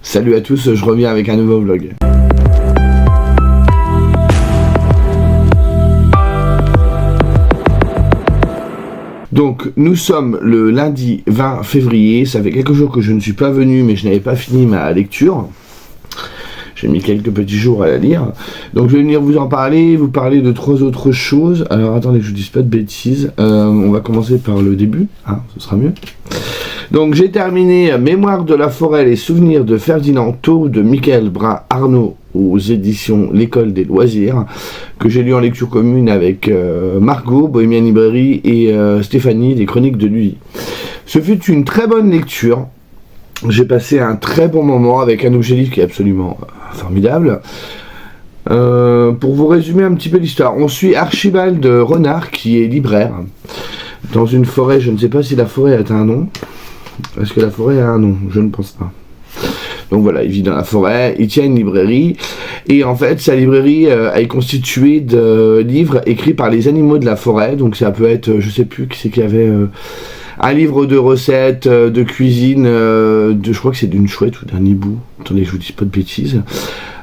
Salut à tous, je reviens avec un nouveau vlog. Donc nous sommes le lundi 20 février, ça fait quelques jours que je ne suis pas venu mais je n'avais pas fini ma lecture. J'ai mis quelques petits jours à la lire. Donc je vais venir vous en parler, vous parler de 3 autres choses. Alors attendez que je ne dise pas de bêtises. On va commencer par le début, ce sera mieux. Donc j'ai terminé Mémoire de la forêt, les souvenirs de Ferdinand Taub de Michael Brun-Arnaud aux éditions L'École des loisirs, que j'ai lu en lecture commune avec Margot, Bohémienne Librairie, et Stéphanie, des Chroniques de Lully. Ce fut une très bonne lecture. J'ai passé un très bon moment avec un objet livre qui est absolument formidable. Pour vous résumer un petit peu l'histoire, on suit Archibald Renard qui est libraire dans une forêt. Je ne sais pas si la forêt a un nom. Est-ce que la forêt a un nom? Je ne pense pas. Donc voilà, il vit dans la forêt, il tient une librairie, et en fait sa librairie est constituée de livres écrits par les animaux de la forêt. Donc ça peut être, je sais plus qui c'est qu'il y avait, un livre de recettes, de cuisine, je crois que c'est d'une chouette ou d'un hibou, attendez que je vous dise pas de bêtises.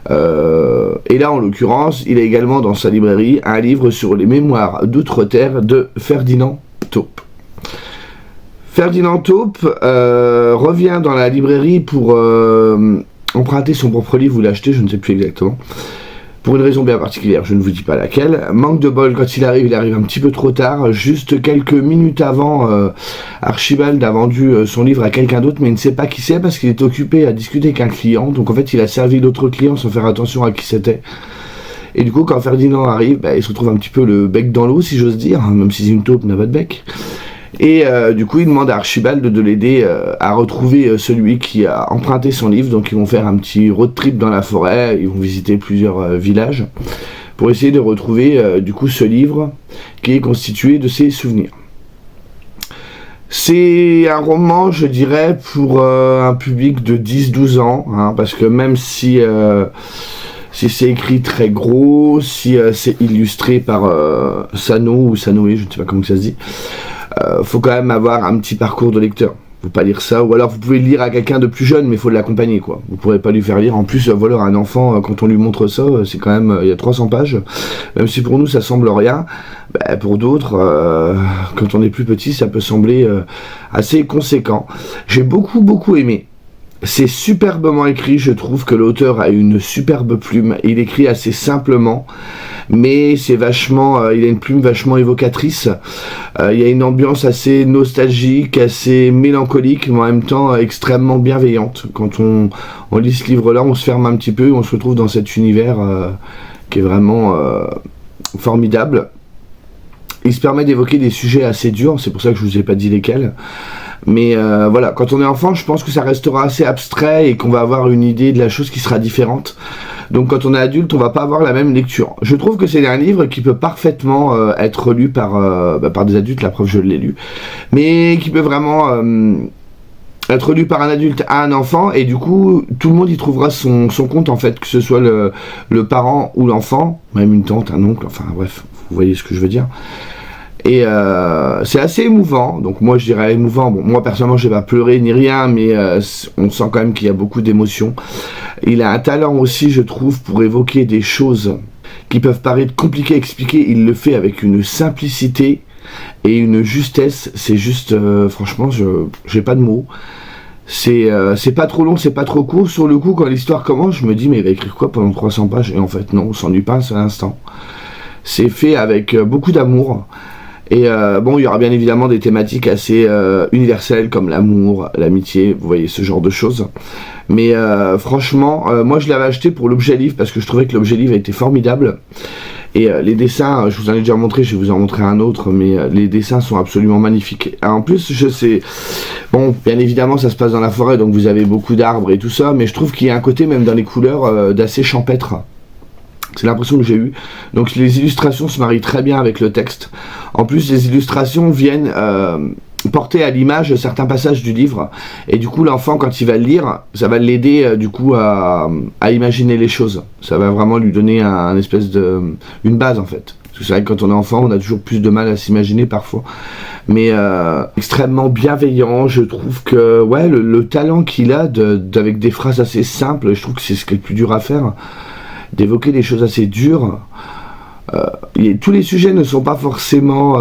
Et là en l'occurrence, il a également dans sa librairie un livre sur les mémoires d'outre-terre de Ferdinand Taub. Ferdinand Taub revient dans la librairie pour emprunter son propre livre ou l'acheter, je ne sais plus exactement, pour une raison bien particulière, je ne vous dis pas laquelle. Manque de bol, quand il arrive un petit peu trop tard, juste quelques minutes avant, Archibald a vendu son livre à quelqu'un d'autre, mais il ne sait pas qui c'est parce qu'il est occupé à discuter avec un client, donc en fait il a servi d'autres clients sans faire attention à qui c'était. Et du coup quand Ferdinand arrive, il se retrouve un petit peu le bec dans l'eau si j'ose dire, même si une taupe n'a pas de bec. Et du coup il demande à Archibald de l'aider à retrouver celui qui a emprunté son livre. Donc ils vont faire un petit road trip dans la forêt, ils vont visiter plusieurs villages pour essayer de retrouver du coup ce livre qui est constitué de ses souvenirs. C'est un roman, je dirais, pour un public de 10-12 ans, parce que même si c'est écrit très gros, si c'est illustré par Sano ou Sanoé, je ne sais pas comment ça se dit, faut quand même avoir un petit parcours de lecteur. Faut pas lire ça, ou alors vous pouvez le lire à quelqu'un de plus jeune, mais il faut l'accompagner, quoi. Vous pourrez pas lui faire lire. En plus, voilà, un enfant, quand on lui montre ça, c'est quand même, il y a 300 pages. Même si pour nous ça semble rien, pour d'autres, quand on est plus petit, ça peut sembler assez conséquent. J'ai beaucoup aimé. C'est superbement écrit, je trouve que l'auteur a une superbe plume, il écrit assez simplement, mais c'est vachement, il a une plume vachement évocatrice, il y a une ambiance assez nostalgique, assez mélancolique, mais en même temps extrêmement bienveillante. Quand on lit ce livre-là, on se ferme un petit peu, on se retrouve dans cet univers qui est vraiment formidable. Il se permet d'évoquer des sujets assez durs, c'est pour ça que je vous ai pas dit lesquels. Mais voilà, quand on est enfant, je pense que ça restera assez abstrait et qu'on va avoir une idée de la chose qui sera différente. Donc quand on est adulte, on va pas avoir la même lecture. Je trouve que c'est un livre qui peut parfaitement être lu par des adultes, la preuve je l'ai lu, mais qui peut vraiment être lu par un adulte à un enfant, et du coup tout le monde y trouvera son compte en fait, que ce soit le parent ou l'enfant, même une tante, un oncle, enfin bref, vous voyez ce que je veux dire. Et c'est assez émouvant, donc moi je dirais émouvant. Bon, moi personnellement j'ai pas pleuré ni rien, mais on sent quand même qu'il y a beaucoup d'émotions. Il a un talent aussi, je trouve, pour évoquer des choses qui peuvent paraître compliquées à expliquer. Il le fait avec une simplicité et une justesse. C'est juste, franchement, j'ai pas de mots. C'est pas trop long, c'est pas trop court. Sur le coup, quand l'histoire commence, je me dis mais il va écrire quoi pendant 300 pages? Et en fait non, on s'ennuie pas un seul instant. C'est fait avec beaucoup d'amour. Et bon, il y aura bien évidemment des thématiques assez universelles comme l'amour, l'amitié, vous voyez, ce genre de choses. Mais franchement, moi je l'avais acheté pour l'objet livre parce que je trouvais que l'objet livre était formidable. Et les dessins, je vous en ai déjà montré, je vais vous en montrer un autre, mais les dessins sont absolument magnifiques. En plus, je sais, bon, bien évidemment ça se passe dans la forêt, donc vous avez beaucoup d'arbres et tout ça, mais je trouve qu'il y a un côté, même dans les couleurs, d'assez champêtre. C'est l'impression que j'ai eue. Donc les illustrations se marient très bien avec le texte. En plus, les illustrations viennent porter à l'image certains passages du livre. Et du coup, l'enfant, quand il va le lire, ça va l'aider du coup à imaginer les choses. Ça va vraiment lui donner une base en fait. Parce que c'est vrai que quand on est enfant, on a toujours plus de mal à s'imaginer parfois. Mais extrêmement bienveillant, je trouve que ouais, le talent qu'il a avec des phrases assez simples, je trouve que c'est ce qui est le plus dur à faire, d'évoquer des choses assez dures. Tous les sujets ne sont pas forcément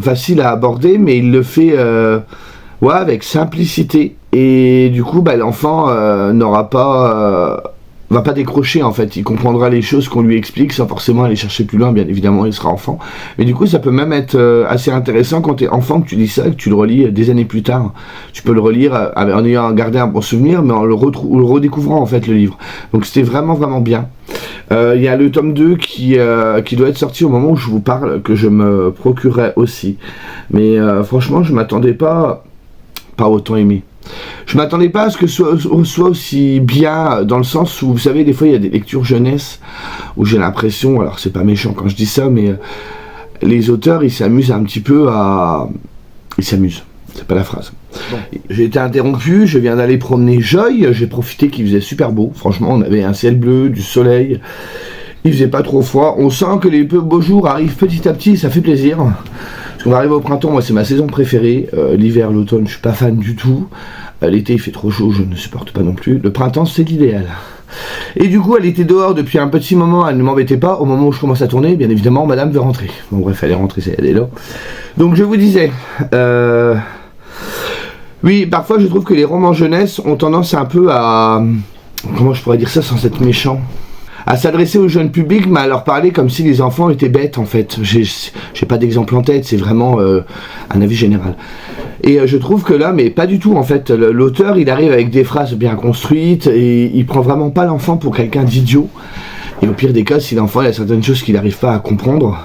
faciles à aborder, mais il le fait ouais, avec simplicité. Et du coup, l'enfant va pas décrocher en fait, il comprendra les choses qu'on lui explique sans forcément aller chercher plus loin, bien évidemment il sera enfant, mais du coup ça peut même être assez intéressant quand t'es enfant, que tu lis ça, que tu le relis des années plus tard, tu peux le relire en ayant gardé un bon souvenir, mais en le redécouvrant en fait le livre, donc c'était vraiment vraiment bien. Il y a le tome 2 qui doit être sorti au moment où je vous parle, que je me procurerai aussi, mais franchement je m'attendais pas autant aimé. Je m'attendais pas à ce que ce soit aussi bien, dans le sens où, vous savez, des fois il y a des lectures jeunesse où j'ai l'impression, alors c'est pas méchant quand je dis ça, mais les auteurs ils s'amusent un petit peu à... Ils s'amusent, c'est pas la phrase. Bon. J'ai été interrompu, je viens d'aller promener Joy, j'ai profité qu'il faisait super beau, franchement on avait un ciel bleu, du soleil, il faisait pas trop froid, on sent que les beaux jours arrivent petit à petit, ça fait plaisir. On arrive au printemps, moi c'est ma saison préférée. L'hiver, l'automne, je suis pas fan du tout. L'été il fait trop chaud, je ne supporte pas non plus. Le printemps c'est l'idéal. Et du coup elle était dehors depuis un petit moment, elle ne m'embêtait pas. Au moment où je commence à tourner, bien évidemment madame veut rentrer. Bon bref, elle est rentrée, elle est là. Donc je vous disais, oui, parfois je trouve que les romans jeunesse ont tendance un peu à... Comment je pourrais dire ça sans être méchant ? À s'adresser au jeune public, mais à leur parler comme si les enfants étaient bêtes en fait. J'ai pas d'exemple en tête, c'est vraiment un avis général. Et je trouve que là, mais pas du tout en fait, l'auteur il arrive avec des phrases bien construites et il prend vraiment pas l'enfant pour quelqu'un d'idiot. Et au pire des cas, si l'enfant il a certaines choses qu'il n'arrive pas à comprendre,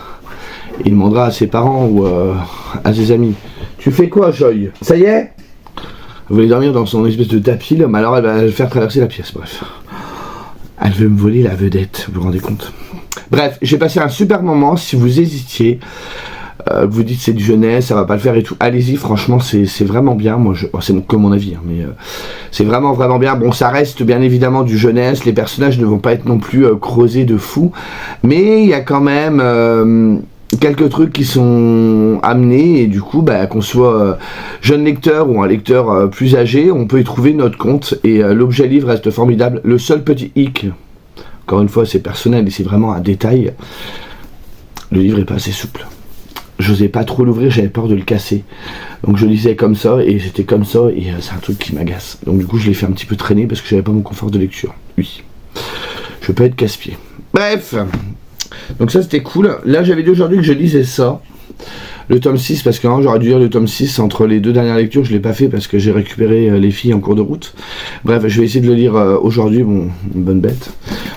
il demandera à ses parents ou à ses amis. Tu fais quoi, Joy ? Ça y est ? Elle voulait dormir dans son espèce de tapis là, mais alors elle va le faire traverser la pièce, bref. Elle veut me voler la vedette, vous vous rendez compte ? Bref, j'ai passé un super moment. Si vous hésitiez, vous dites c'est du jeunesse, ça va pas le faire et tout, allez-y, franchement c'est vraiment bien. Moi, c'est que mon avis, hein, mais c'est vraiment vraiment bien. Bon, ça reste bien évidemment du jeunesse, les personnages ne vont pas être non plus creusés de fou, mais il y a quand même... quelques trucs qui sont amenés et du coup qu'on soit jeune lecteur ou un lecteur plus âgé, on peut y trouver notre compte et l'objet livre reste formidable. Le seul petit hic, encore une fois c'est personnel et c'est vraiment un détail, le livre est pas assez souple. J'osais pas trop l'ouvrir, j'avais peur de le casser, donc je lisais comme ça et c'était comme ça et c'est un truc qui m'agace, donc du coup je l'ai fait un petit peu traîner parce que j'avais pas mon confort de lecture. Oui, je peux être casse-pied. Bref, donc ça c'était cool. Là j'avais dit aujourd'hui que je lisais ça, le tome 6, parce que j'aurais dû lire le tome 6 entre les deux dernières lectures, je l'ai pas fait parce que j'ai récupéré les filles en cours de route. Bref, je vais essayer de le lire aujourd'hui, bon, une bonne bête,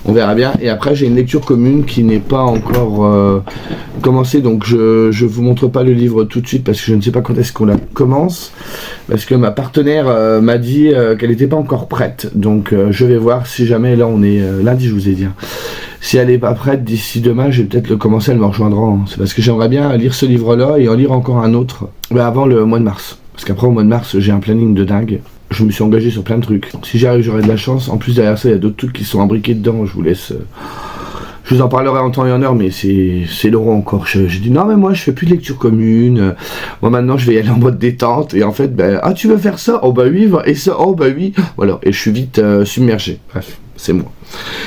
on verra bien. Et après j'ai une lecture commune qui n'est pas encore commencée, donc je vous montre pas le livre tout de suite parce que je ne sais pas quand est-ce qu'on la commence, parce que ma partenaire m'a dit qu'elle n'était pas encore prête, donc je vais voir. Si jamais, là on est lundi, je vous ai dit, si elle n'est pas prête d'ici demain, je vais peut-être le commencer, elle me rejoindra, hein. C'est parce que j'aimerais bien lire ce livre-là et en lire encore un autre avant le mois de mars. Parce qu'après, au mois de mars, j'ai un planning de dingue. Je me suis engagé sur plein de trucs. Si j'y arrive, j'aurai de la chance. En plus, derrière ça, il y a d'autres trucs qui sont imbriqués dedans. Je vous laisse... je vous en parlerai en temps et en heure, mais c'est Laurent encore. J'ai dit, non, mais moi, je fais plus de lecture commune. Moi, maintenant, je vais y aller en mode détente. Et en fait, ah, tu veux faire ça ? Oh, bah oui. Et ça ? Oh, bah oui. Voilà. Et je suis vite submergé. Bref, c'est moi.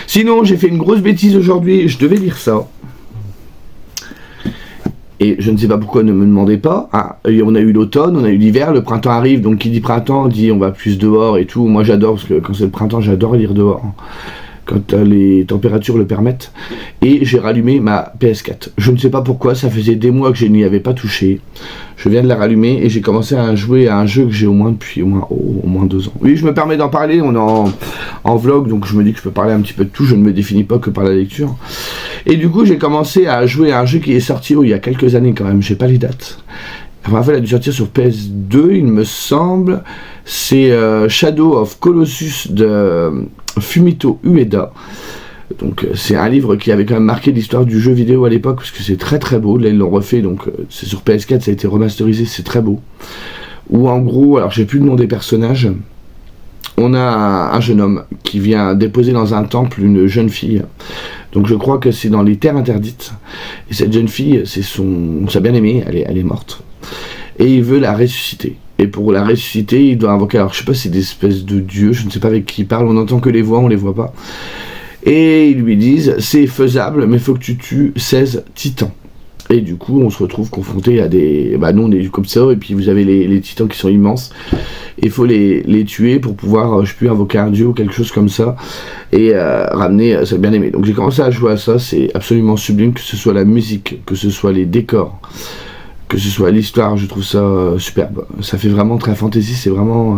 Sinon, j'ai fait une grosse bêtise aujourd'hui. Je devais lire ça. Et je ne sais pas pourquoi, ne me demandez pas. Ah, on a eu l'automne, on a eu l'hiver, le printemps arrive, donc qui dit printemps dit on va plus dehors et tout. Moi j'adore, parce que quand c'est le printemps, j'adore lire dehors, quand les températures le permettent. Et j'ai rallumé ma PS4. Je ne sais pas pourquoi, ça faisait des mois que je n'y avais pas touché. Je viens de la rallumer et j'ai commencé à jouer à un jeu que j'ai au moins depuis au moins 2 ans. Oui, je me permets d'en parler, on est en vlog, donc je me dis que je peux parler un petit peu de tout, je ne me définis pas que par la lecture. Et du coup, j'ai commencé à jouer à un jeu qui est sorti il y a quelques années quand même, j'ai pas les dates. Enfin, il a dû sortir sur PS2, il me semble. C'est Shadow of Colossus de Fumito Ueda. Donc c'est un livre qui avait quand même marqué l'histoire du jeu vidéo à l'époque, parce que c'est très très beau. Là ils l'ont refait, donc c'est sur PS4, ça a été remasterisé, c'est très beau. Où en gros, alors j'ai plus le nom des personnages, on a un jeune homme qui vient déposer dans un temple une jeune fille Donc je crois que c'est dans les terres interdites. Et cette jeune fille, c'est sa bien-aimée, elle est morte. Et il veut la ressusciter. Et pour la ressusciter, il doit invoquer, alors je sais pas si c'est des espèces de dieux, je ne sais pas avec qui il parle, on n'entend que les voix, on les voit pas. Et ils lui disent, c'est faisable, mais il faut que tu tues 16 titans. Et du coup, on se retrouve confronté à des... Bah nous, on est comme ça, et puis vous avez les titans qui sont immenses. Et il faut les tuer pour pouvoir, je sais plus, invoquer un dieu ou quelque chose comme ça. Et ramener sa bien-aimée. Donc j'ai commencé à jouer à ça, c'est absolument sublime, que ce soit la musique, que ce soit les décors, que ce soit l'histoire, je trouve ça superbe. Ça fait vraiment très fantasy, c'est vraiment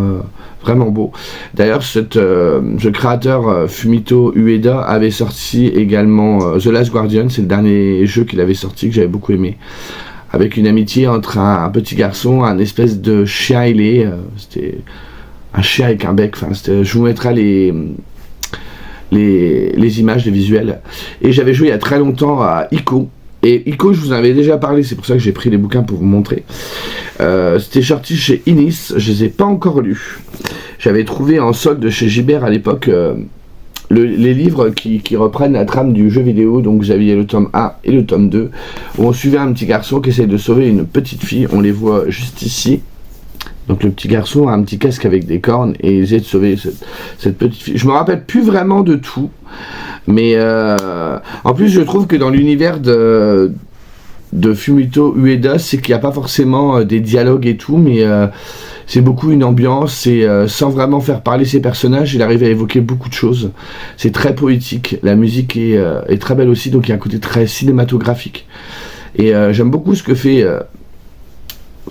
vraiment beau. D'ailleurs, ce créateur Fumito Ueda avait sorti également The Last Guardian, c'est le dernier jeu qu'il avait sorti que j'avais beaucoup aimé, avec une amitié entre un petit garçon, un espèce de chien ailé, c'était un chien avec un bec. Enfin, je vous mettrai les images, les visuels. Et j'avais joué il y a très longtemps à Ico. Et Ico, je vous en avais déjà parlé, c'est pour ça que j'ai pris les bouquins pour vous montrer. C'était sorti chez Inis, je les ai pas encore lus. J'avais trouvé en solde chez Gibert à l'époque les livres qui reprennent la trame du jeu vidéo. Donc vous aviez le tome 1 et le tome 2, où on suivait un petit garçon qui essaye de sauver une petite fille. On les voit juste ici. Donc le petit garçon a un petit casque avec des cornes et il essaie de sauver cette petite fille. Je me rappelle plus vraiment de tout, mais en plus je trouve que dans l'univers de Fumito Ueda, c'est qu'il n'y a pas forcément des dialogues et tout, mais c'est beaucoup une ambiance et sans vraiment faire parler ses personnages, il arrive à évoquer beaucoup de choses. C'est très poétique, la musique est très belle aussi, donc il y a un côté très cinématographique. Et j'aime beaucoup ce que fait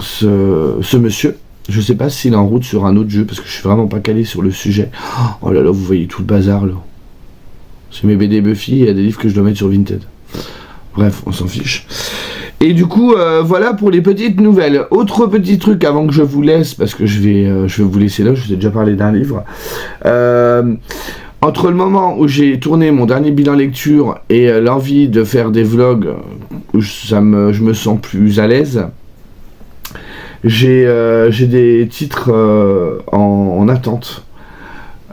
ce monsieur. Je sais pas s'il est en route sur un autre jeu, parce que je suis vraiment pas calé sur le sujet. Oh là là, vous voyez tout le bazar là. C'est mes BD Buffy, il y a des livres que je dois mettre sur Vinted. Bref, on s'en fiche. Et du coup, voilà pour les petites nouvelles. Autre petit truc avant que je vous laisse, parce que je vais vous laisser là, je vous ai déjà parlé d'un livre. Entre le moment où j'ai tourné mon dernier bilan lecture et l'envie de faire des vlogs où je me sens plus à l'aise, j'ai des titres en attente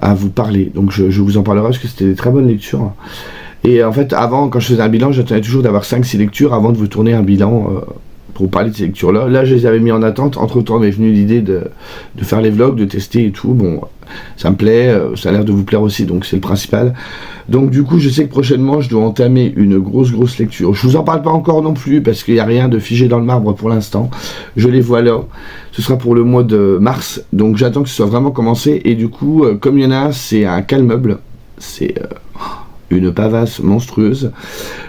à vous parler, donc je vous en parlerai parce que c'était des très bonnes lectures. Et en fait, avant, quand je faisais un bilan, j'attendais toujours d'avoir 5-6 lectures avant de vous tourner un bilan pour vous parler de ces lectures-là. Là, je les avais mis en attente. Entre-temps, m'est venue l'idée de faire les vlogs, de tester et tout. Bon, ça me plaît, ça a l'air de vous plaire aussi, donc c'est le principal. Donc du coup, je sais que prochainement, je dois entamer une grosse lecture. Je vous en parle pas encore non plus, parce qu'il n'y a rien de figé dans le marbre pour l'instant. Je les vois là. Ce sera pour le mois de mars, donc j'attends que ce soit vraiment commencé. Et du coup, comme il y en a un, c'est un calmeuble. C'est une pavasse monstrueuse.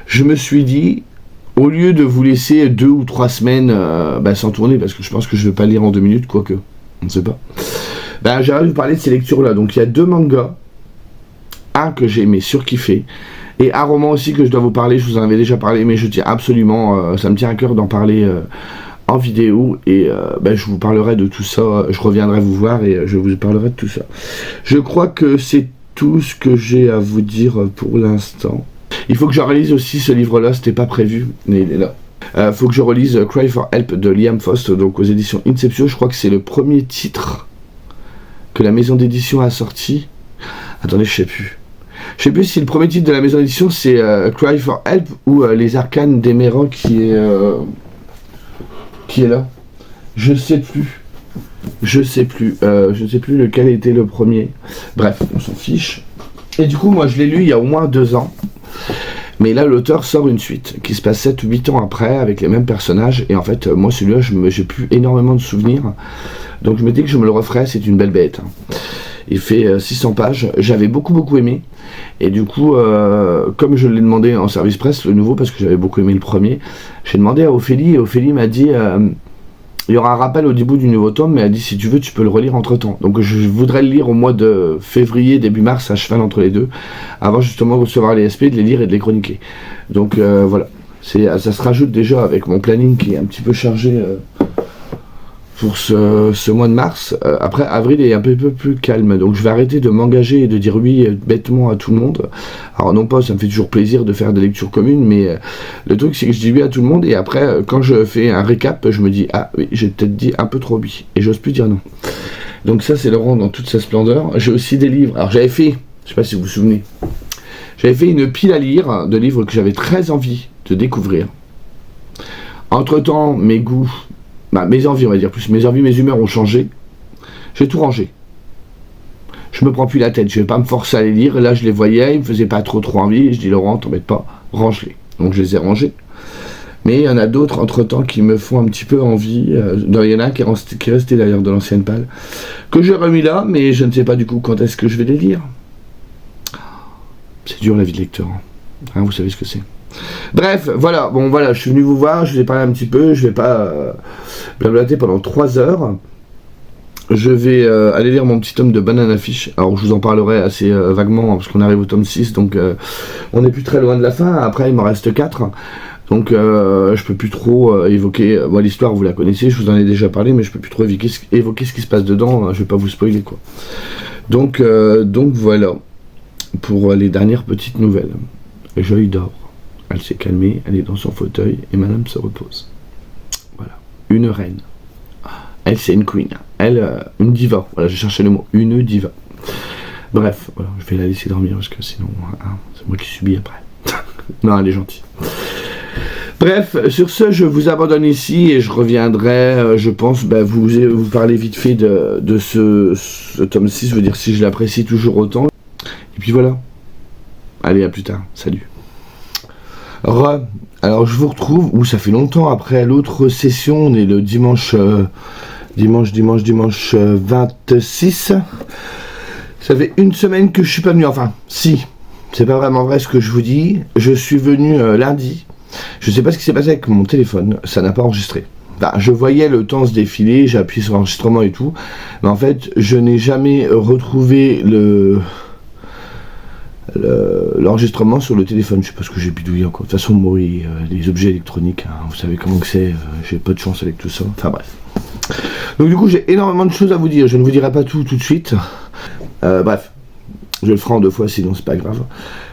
Je me suis dit, au lieu de vous laisser 2 ou 3 semaines sans tourner, parce que je pense que je ne vais pas lire en 2 minutes, quoique, on ne sait pas, j'aimerais vous parler de ces lectures-là. Donc il y a 2 mangas, un que j'ai aimé, surkiffé, et un roman aussi que je dois vous parler. Je vous en avais déjà parlé, mais je tiens absolument, ça me tient à cœur d'en parler en vidéo, et je vous parlerai de tout ça. Je reviendrai vous voir et je vous parlerai de tout ça. Je crois que c'est tout ce que j'ai à vous dire pour l'instant. Il faut que je relise aussi ce livre-là, c'était pas prévu, mais il est là. Faut que je relise Cry for Help de Liam Frost, donc aux éditions Inception. Je crois que c'est le premier titre que la maison d'édition a sorti. Attendez, je sais plus. Je sais plus si le premier titre de la maison d'édition c'est Cry for Help ou Les Arcanes d'Emerald qui est là. Je sais plus. Je sais plus lequel était le premier. Bref, on s'en fiche. Et du coup, moi, je l'ai lu il y a au moins 2 ans. Mais là, l'auteur sort une suite qui se passe 7 ou 8 ans après avec les mêmes personnages. Et en fait, moi, celui-là, j'ai plus énormément de souvenirs. Donc, je me dis que je me le referai. C'est une belle bête. Il fait 600 pages. J'avais beaucoup aimé. Et du coup, comme je l'ai demandé en service presse, le nouveau, parce que j'avais beaucoup aimé le premier, j'ai demandé à Ophélie. Et Ophélie m'a dit... il y aura un rappel au début du nouveau tome, mais elle a dit si tu veux, tu peux le relire entre temps. Donc je voudrais le lire au mois de février, début mars, à cheval entre les deux, avant justement de recevoir les SP, de les lire et de les chroniquer. Donc voilà, ça se rajoute déjà avec mon planning qui est un petit peu chargé pour ce mois de mars. Après, avril est un peu plus calme, donc je vais arrêter de m'engager et de dire oui bêtement à tout le monde. Alors non pas, ça me fait toujours plaisir de faire des lectures communes, mais le truc c'est que je dis oui à tout le monde, et après, quand je fais un récap, je me dis ah oui, j'ai peut-être dit un peu trop oui, et j'ose plus dire non. Donc ça, c'est Laurent dans toute sa splendeur. J'ai aussi des livres. Alors j'avais fait, je sais pas si vous vous souvenez, J'avais fait une pile à lire de livres que j'avais très envie de découvrir. Entre-temps, mes goûts, mes envies, on va dire plus, mes envies, mes humeurs ont changé. J'ai tout rangé. Je me prends plus la tête, je vais pas me forcer à les lire. Là, je les voyais, ils me faisaient pas trop envie. Je dis, Laurent, t'embête pas, range-les. Donc, je les ai rangés. Mais il y en a d'autres, entre-temps, qui me font un petit peu envie. Il y en a un qui est resté d'ailleurs de l'ancienne palle, que j'ai remis là, mais je ne sais pas du coup quand est-ce que je vais les lire. C'est dur la vie de lecteur. Hein, vous savez ce que c'est. Bref, voilà. Bon, voilà, je suis venu vous voir, je vous ai parlé un petit peu. Je vais pas blablater pendant 3 heures. Je vais aller lire mon petit tome de Banana Fish. Alors, je vous en parlerai assez vaguement, parce qu'on arrive au tome 6, donc on n'est plus très loin de la fin. Après, il m'en reste 4. Donc je peux plus trop évoquer, l'histoire vous la connaissez, je vous en ai déjà parlé, mais je peux plus trop évoquer ce qui se passe dedans, je vais pas vous spoiler quoi. Donc voilà, pour les dernières petites nouvelles. Joy dort, elle s'est calmée, elle est dans son fauteuil, et madame se repose. Voilà, une reine. Elle c'est une queen, elle, une diva, voilà je cherchais le mot, une diva. Bref, voilà, je vais la laisser dormir parce que sinon, c'est moi qui subis après. Non, elle est gentille. Bref, sur ce, je vous abandonne ici et je reviendrai, je pense, vous parler vite fait de ce tome 6, je veux dire si je l'apprécie toujours autant. Et puis voilà. Allez, à plus tard. Salut. Alors, je vous retrouve, ça fait longtemps après l'autre session, on est le dimanche 26. Ça fait une semaine que je suis pas venu, enfin, si, c'est pas vraiment vrai ce que je vous dis. Je suis venu lundi. Je sais pas ce qui s'est passé avec mon téléphone, ça n'a pas enregistré. Je voyais le temps se défiler, j'ai appuyé sur l'enregistrement et tout, mais en fait, je n'ai jamais retrouvé l'enregistrement sur le téléphone. Je sais pas ce que j'ai bidouillé encore. De toute façon, moi, les objets électroniques, vous savez comment que c'est, j'ai pas de chance avec tout ça. Enfin bref. Donc du coup, j'ai énormément de choses à vous dire. Je ne vous dirai pas tout de suite. Bref. Je le ferai en 2 fois, sinon c'est pas grave.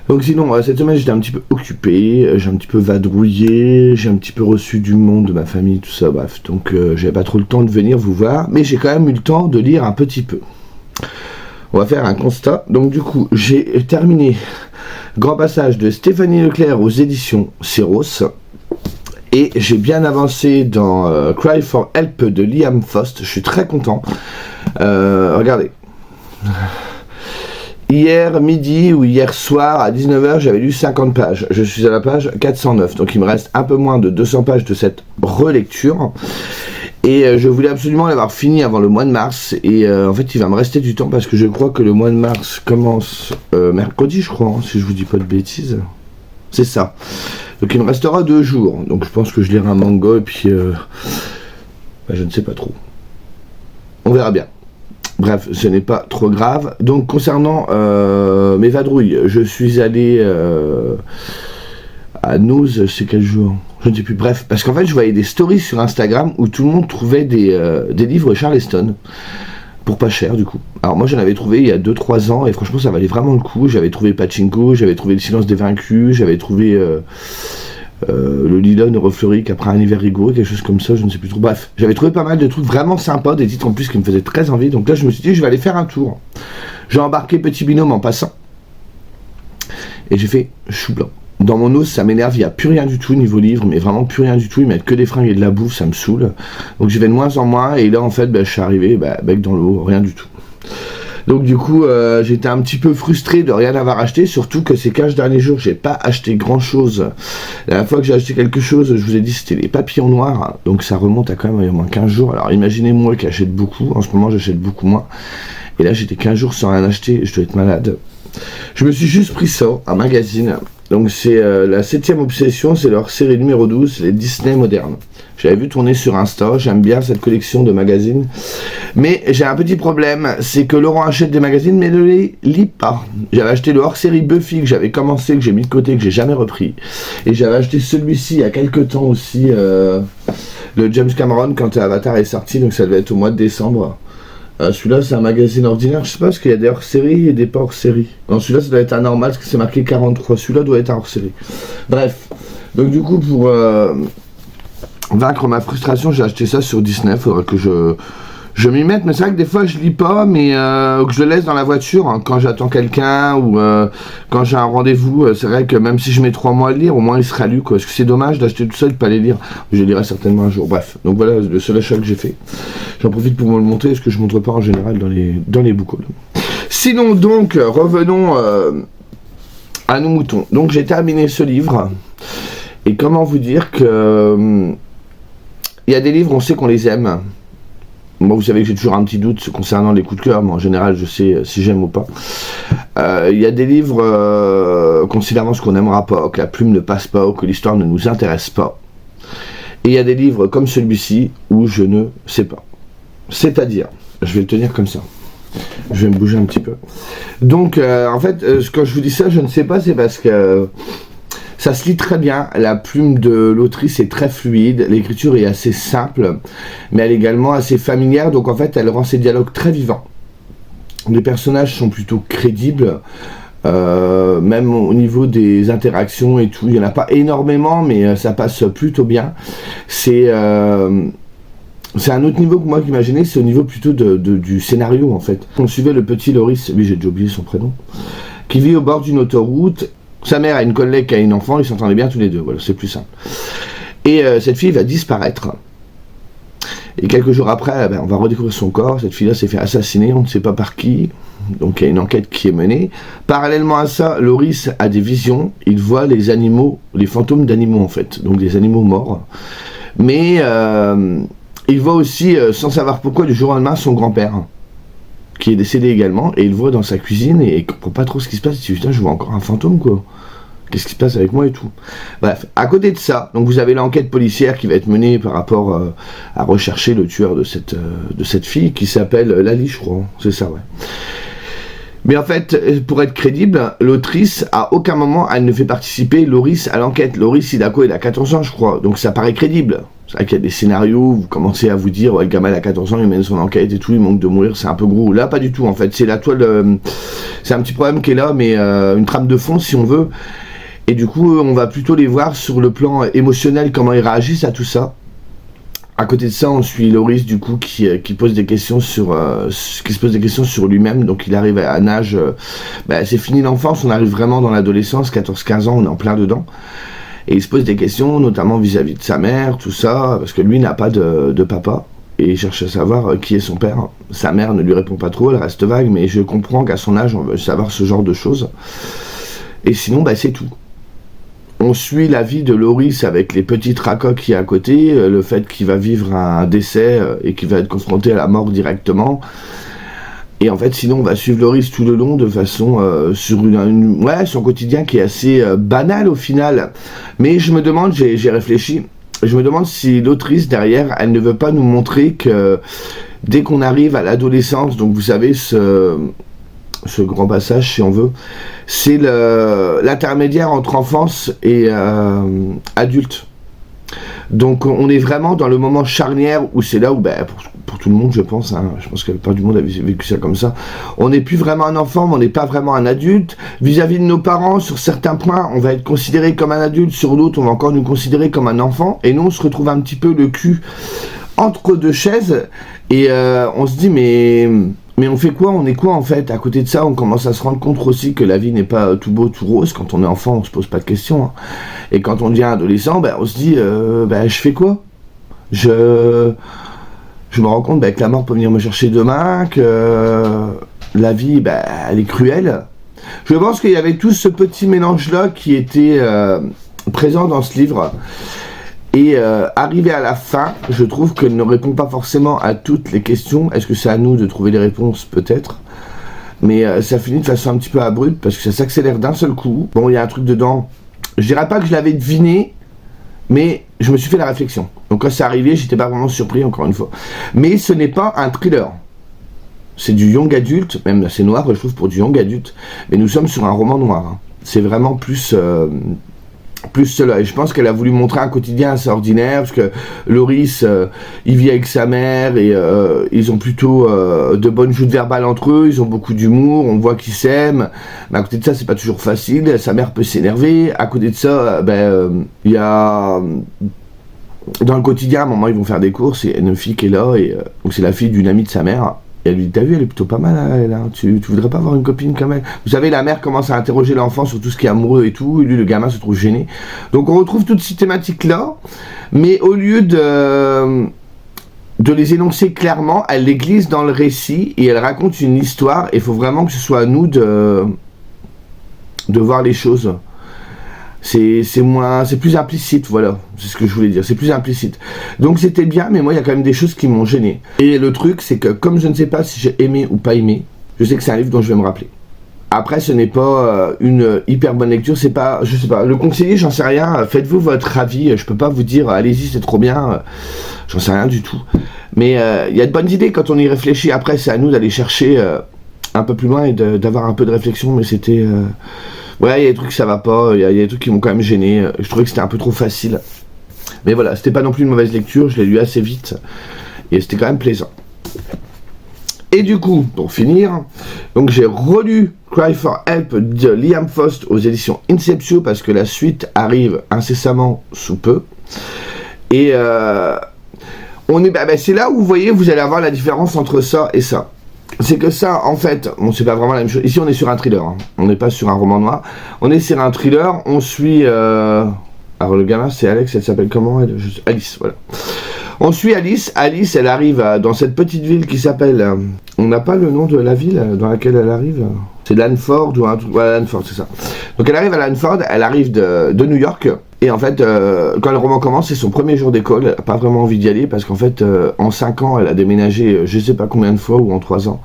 Donc sinon, cette semaine j'étais un petit peu occupé, j'ai un petit peu vadrouillé, j'ai un petit peu reçu du monde de ma famille, tout ça, bref. Donc j'avais pas trop le temps de venir vous voir, mais j'ai quand même eu le temps de lire un petit peu. On va faire un constat. Donc du coup, j'ai terminé Grand Passage de Stéphanie Leclerc aux éditions Syros. Et j'ai bien avancé dans Cry for Help de Liam Frost. Je suis très content. Regardez. Hier midi ou hier soir à 19h, j'avais lu 50 pages. Je suis à la page 409. Donc il me reste un peu moins de 200 pages de cette relecture. Et je voulais absolument l'avoir fini avant le mois de mars. Et en fait, il va me rester du temps parce que je crois que le mois de mars commence mercredi, je crois, si je vous dis pas de bêtises. C'est ça. Donc il me restera 2 jours. Donc je pense que je lirai un manga et puis... je ne sais pas trop. On verra bien. Bref, ce n'est pas trop grave. Donc concernant mes vadrouilles, je suis allé à Nose, c'est quel jour? Je ne sais plus. Bref, parce qu'en fait, je voyais des stories sur Instagram où tout le monde trouvait des livres Charleston. Pour pas cher, du coup. Alors moi, j'en avais trouvé il y a 2-3 ans, et franchement, ça valait vraiment le coup. J'avais trouvé Pachinko, j'avais trouvé Le Silence des Vaincus, j'avais trouvé le Lilon refleuri qu'après un hiver rigoureux, quelque chose comme ça, je ne sais plus trop. Bref, j'avais trouvé pas mal de trucs vraiment sympas, des titres en plus qui me faisaient très envie. Donc là, je me suis dit, je vais aller faire un tour. J'ai embarqué Petit Binôme en passant. Et j'ai fait chou blanc. Dans mon os, ça m'énerve, il n'y a plus rien du tout niveau livre, mais vraiment plus rien du tout. Ils mettent que des fringues et de la bouffe, ça me saoule. Donc j'y vais de moins en moins, et là en fait, je suis arrivé, bec dans l'eau, rien du tout. Donc du coup, j'étais un petit peu frustré de rien avoir acheté, surtout que ces 15 derniers jours, j'ai pas acheté grand chose. La dernière fois que j'ai acheté quelque chose, je vous ai dit, c'était les papillons noirs, donc ça remonte à quand même au moins 15 jours. Alors imaginez-moi qui achète beaucoup, en ce moment j'achète beaucoup moins. Et là j'étais 15 jours sans rien acheter, je dois être malade. Je me suis juste pris ça, un magazine. Donc c'est la 7ème obsession, c'est leur série numéro 12, les Disney modernes. J'avais vu tourner sur Insta, j'aime bien cette collection de magazines. Mais j'ai un petit problème, c'est que Laurent achète des magazines mais ne les lit pas. J'avais acheté le hors-série Buffy que j'avais commencé, que j'ai mis de côté, que j'ai jamais repris. Et j'avais acheté celui-ci il y a quelques temps aussi, le James Cameron quand Avatar est sorti, donc ça devait être au mois de décembre. Celui-là c'est un magazine ordinaire, je sais pas, parce qu'il y a des hors-séries et des pas hors-série. Non, celui-là ça doit être un normal parce que c'est marqué 43, celui-là doit être un hors-série. Bref, donc du coup pour vaincre ma frustration, j'ai acheté ça sur Disney, faudrait que je je m'y mette, mais c'est vrai que des fois je lis pas, mais que je le laisse dans la voiture hein, quand j'attends quelqu'un ou quand j'ai un rendez-vous. C'est vrai que même si je mets 3 mois à lire, au moins il sera lu quoi. Parce que c'est dommage d'acheter tout ça et de pas les lire. Je les lirai certainement un jour. Bref, donc voilà le seul achat que j'ai fait. J'en profite pour vous le montrer, parce que je montre pas en général dans les boucles. Sinon donc, revenons à nos moutons. Donc j'ai terminé ce livre. Et comment vous dire que il y a des livres, on sait qu'on les aime. Moi, vous savez que j'ai toujours un petit doute concernant les coups de cœur, mais en général, je sais si j'aime ou pas. Il y a des livres, considérant ce qu'on n'aimera pas, que la plume ne passe pas, ou que l'histoire ne nous intéresse pas. Et il y a des livres comme celui-ci, où je ne sais pas. C'est-à-dire, je vais le tenir comme ça. Je vais me bouger un petit peu. Donc, en fait, quand je vous dis ça, je ne sais pas, c'est parce que ça se lit très bien, la plume de l'autrice est très fluide, l'écriture est assez simple, mais elle est également assez familière, donc en fait elle rend ses dialogues très vivants. Les personnages sont plutôt crédibles, même au niveau des interactions et tout, il n'y en a pas énormément, mais ça passe plutôt bien. C'est un autre niveau que moi j'imaginais, c'est au niveau plutôt du scénario en fait. On suivait le petit Loris, lui j'ai déjà oublié son prénom, qui vit au bord d'une autoroute. Sa mère a une collègue qui a une enfant, ils s'entendaient bien tous les deux, voilà, c'est plus simple. Et cette fille va disparaître. Et quelques jours après, on va redécouvrir son corps. Cette fille-là s'est fait assassiner, on ne sait pas par qui. Donc il y a une enquête qui est menée. Parallèlement à ça, Loris a des visions. Il voit les animaux, les fantômes d'animaux en fait, donc des animaux morts. Mais il voit aussi, sans savoir pourquoi, du jour au lendemain, son grand-père, qui est décédé également, et il voit dans sa cuisine et il comprend pas trop ce qui se passe. Il dit putain, je vois encore un fantôme quoi. Qu'est-ce qui se passe avec moi et tout. Bref, à côté de ça, donc vous avez l'enquête policière qui va être menée par rapport à rechercher le tueur de cette fille qui s'appelle Lali, je crois. C'est ça, ouais. Mais en fait, pour être crédible, l'autrice, à aucun moment, elle ne fait participer Loris à l'enquête. Loris, il a 14 ans, je crois. Donc ça paraît crédible. C'est vrai qu'il y a des scénarios où vous commencez à vous dire, ouais, le gamin il a 14 ans, il mène son enquête et tout, il manque de mourir, c'est un peu gros. Là, pas du tout, en fait. C'est la toile, c'est un petit problème qui est là, mais une trame de fond, si on veut. Et du coup, on va plutôt les voir sur le plan émotionnel, comment ils réagissent à tout ça. À côté de ça, on suit Loris, du coup, qui pose des questions qui se pose des questions sur lui-même. Donc, il arrive à un âge, c'est fini l'enfance, on arrive vraiment dans l'adolescence, 14-15 ans, on est en plein dedans. Et il se pose des questions, notamment vis-à-vis de sa mère, tout ça, parce que lui n'a pas de papa. Et il cherche à savoir qui est son père. Sa mère ne lui répond pas trop, elle reste vague, mais je comprends qu'à son âge, on veut savoir ce genre de choses. Et sinon, c'est tout. On suit la vie de Loris avec les petits tracas qu'il y a à côté, le fait qu'il va vivre un décès et qu'il va être confronté à la mort directement. Et en fait, sinon, on va suivre Loris tout le long de façon sur son quotidien qui est assez banal au final. Mais je me demande, j'ai réfléchi, je me demande si l'autrice derrière, elle ne veut pas nous montrer que dès qu'on arrive à l'adolescence, donc vous savez, ce grand passage, si on veut, c'est l'intermédiaire entre enfance et adulte. Donc on est vraiment dans le moment charnière où c'est là où, pour tout le monde je pense, je pense que la plupart du monde a vécu ça comme ça, on n'est plus vraiment un enfant, mais on n'est pas vraiment un adulte. Vis-à-vis de nos parents, sur certains points, on va être considéré comme un adulte, sur d'autres, on va encore nous considérer comme un enfant, et nous on se retrouve un petit peu le cul entre deux chaises, et on se dit mais on fait quoi? On est quoi en fait? À côté de ça, on commence à se rendre compte aussi que la vie n'est pas tout beau, tout rose. Quand on est enfant, on se pose pas de questions. Et quand on devient adolescent, on se dit, je fais quoi? Je me rends compte que la mort peut venir me chercher demain, que la vie, elle est cruelle. Je pense qu'il y avait tout ce petit mélange-là qui était présent dans ce livre. Et arrivé à la fin, je trouve qu'elle ne répond pas forcément à toutes les questions. Est-ce que c'est à nous de trouver les réponses? Peut-être. Mais ça finit de façon un petit peu abrupte parce que ça s'accélère d'un seul coup. Bon, il y a un truc dedans. Je dirais pas que je l'avais deviné, mais je me suis fait la réflexion. Donc quand c'est arrivé, j'étais pas vraiment surpris, encore une fois. Mais ce n'est pas un thriller. C'est du young adulte, même assez noir, je trouve, pour du young adulte. Mais nous sommes sur un roman noir. C'est vraiment plus cela, et je pense qu'elle a voulu montrer un quotidien assez ordinaire, parce que Loris, il vit avec sa mère, et ils ont plutôt de bonnes joutes verbales entre eux, ils ont beaucoup d'humour, on voit qu'ils s'aiment, mais à côté de ça, c'est pas toujours facile, sa mère peut s'énerver, à côté de ça, il y a dans le quotidien, à un moment, ils vont faire des courses, et il y a une fille qui est là, et donc c'est la fille d'une amie de sa mère, et elle lui dit, t'as vu, elle est plutôt pas mal, elle, hein, tu voudrais pas avoir une copine comme elle? Vous savez, la mère commence à interroger l'enfant sur tout ce qui est amoureux et tout, et lui, le gamin se trouve gêné. Donc on retrouve toutes ces thématiques-là, mais au lieu de les énoncer clairement, elle les glisse dans le récit, et elle raconte une histoire, et il faut vraiment que ce soit à nous de voir les choses. C'est plus implicite, voilà, c'est ce que je voulais dire, c'est plus implicite. Donc c'était bien, mais moi il y a quand même des choses qui m'ont gêné. Et le truc, c'est que comme je ne sais pas si j'ai aimé ou pas aimé, je sais que c'est un livre dont je vais me rappeler. Après, ce n'est pas une hyper bonne lecture, c'est pas, je sais pas, le conseiller, j'en sais rien, faites-vous votre avis, je peux pas vous dire, allez-y, c'est trop bien, j'en sais rien du tout. Mais il y a de bonnes idées quand on y réfléchit, après c'est à nous d'aller chercher un peu plus loin et d'avoir un peu de réflexion, mais c'était... Ouais, il y a des trucs que ça va pas, il y a des trucs qui m'ont quand même gêné, je trouvais que c'était un peu trop facile. Mais voilà, c'était pas non plus une mauvaise lecture, je l'ai lu assez vite, et c'était quand même plaisant. Et du coup, pour finir, donc j'ai relu Cry for Help de Liam Frost aux éditions Inceptio, parce que la suite arrive incessamment sous peu. Et c'est là où vous voyez, vous allez avoir la différence entre ça et ça. C'est que ça, en fait, bon, c'est pas vraiment la même chose. Ici, on est sur un thriller, hein. On n'est pas sur un roman noir. On est sur un thriller, on suit... Alors, le gamin, c'est Alex, elle s'appelle comment elle? Alice, voilà. On suit Alice. Alice, elle arrive dans cette petite ville qui s'appelle... on n'a pas le nom de la ville dans laquelle elle arrive. C'est Lanford ou un truc... Voilà, Lanford, c'est ça. Donc, elle arrive à Lanford, elle arrive de New York. Et en fait, quand le roman commence, c'est son premier jour d'école. Elle n'a pas vraiment envie d'y aller parce qu'en fait, en 5 ans, elle a déménagé je sais pas combien de fois ou en 3 ans.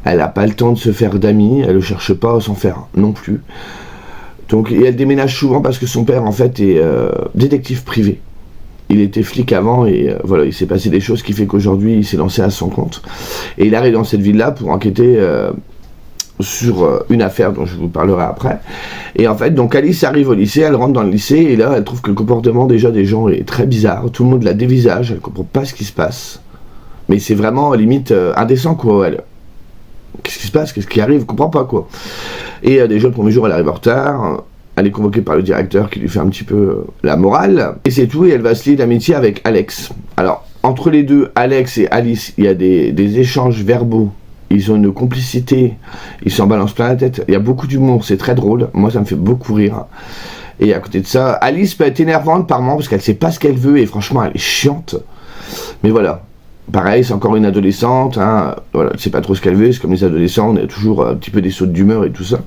Elle n'a pas le temps de se faire d'amis. Elle ne cherche pas à s'en faire non plus. Donc, et elle déménage souvent parce que son père, en fait, est détective privé. Il était flic avant et voilà, il s'est passé des choses qui fait qu'aujourd'hui, il s'est lancé à son compte. Et il arrive dans cette ville-là pour enquêter sur une affaire dont je vous parlerai après. Et en fait, donc Alice arrive au lycée, elle rentre dans le lycée, et là, elle trouve que le comportement déjà des gens est très bizarre. Tout le monde la dévisage, elle comprend pas ce qui se passe. Mais c'est vraiment limite indécent, quoi. Qu'est-ce qui se passe? Qu'est-ce qui arrive? Elle comprend pas, quoi. Et déjà, le premier jour, elle arrive en retard. Elle est convoquée par le directeur qui lui fait un petit peu la morale. Et c'est tout, et elle va se lier d'amitié avec Alex. Alors, entre les deux, Alex et Alice, il y a des échanges verbaux. Ils ont une complicité, ils s'en balancent plein la tête. Il y a beaucoup d'humour, c'est très drôle. Moi, ça me fait beaucoup rire. Et à côté de ça, Alice peut être énervante par moments parce qu'elle sait pas ce qu'elle veut et franchement, elle est chiante. Mais voilà. Pareil, c'est encore une adolescente. Hein. Voilà, elle sait pas trop ce qu'elle veut. C'est comme les adolescents, on a toujours un petit peu des sautes d'humeur et tout ça.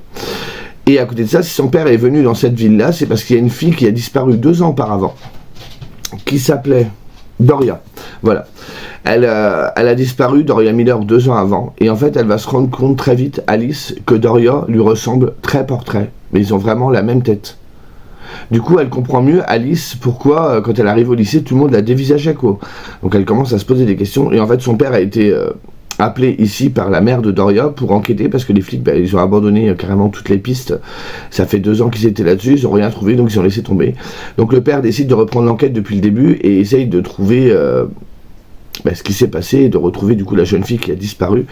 Et à côté de ça, si son père est venu dans cette ville-là, c'est parce qu'il y a une fille qui a disparu 2 ans auparavant, qui s'appelait Doria. Voilà. Elle a disparu, Doria Miller, 2 ans avant. Et en fait, elle va se rendre compte très vite, Alice, que Doria lui ressemble trait pour trait. Mais ils ont vraiment la même tête. Du coup, elle comprend mieux, Alice, pourquoi, quand elle arrive au lycée, tout le monde la dévisageait, quoi. Donc elle commence à se poser des questions. Et en fait, son père a été appelé ici par la mère de Doria pour enquêter, parce que les flics, ils ont abandonné carrément toutes les pistes. Ça fait 2 ans qu'ils étaient là-dessus, ils n'ont rien trouvé, donc ils ont laissé tomber. Donc le père décide de reprendre l'enquête depuis le début et essaye de trouver... ce qui s'est passé et de retrouver du coup la jeune fille qui a disparu.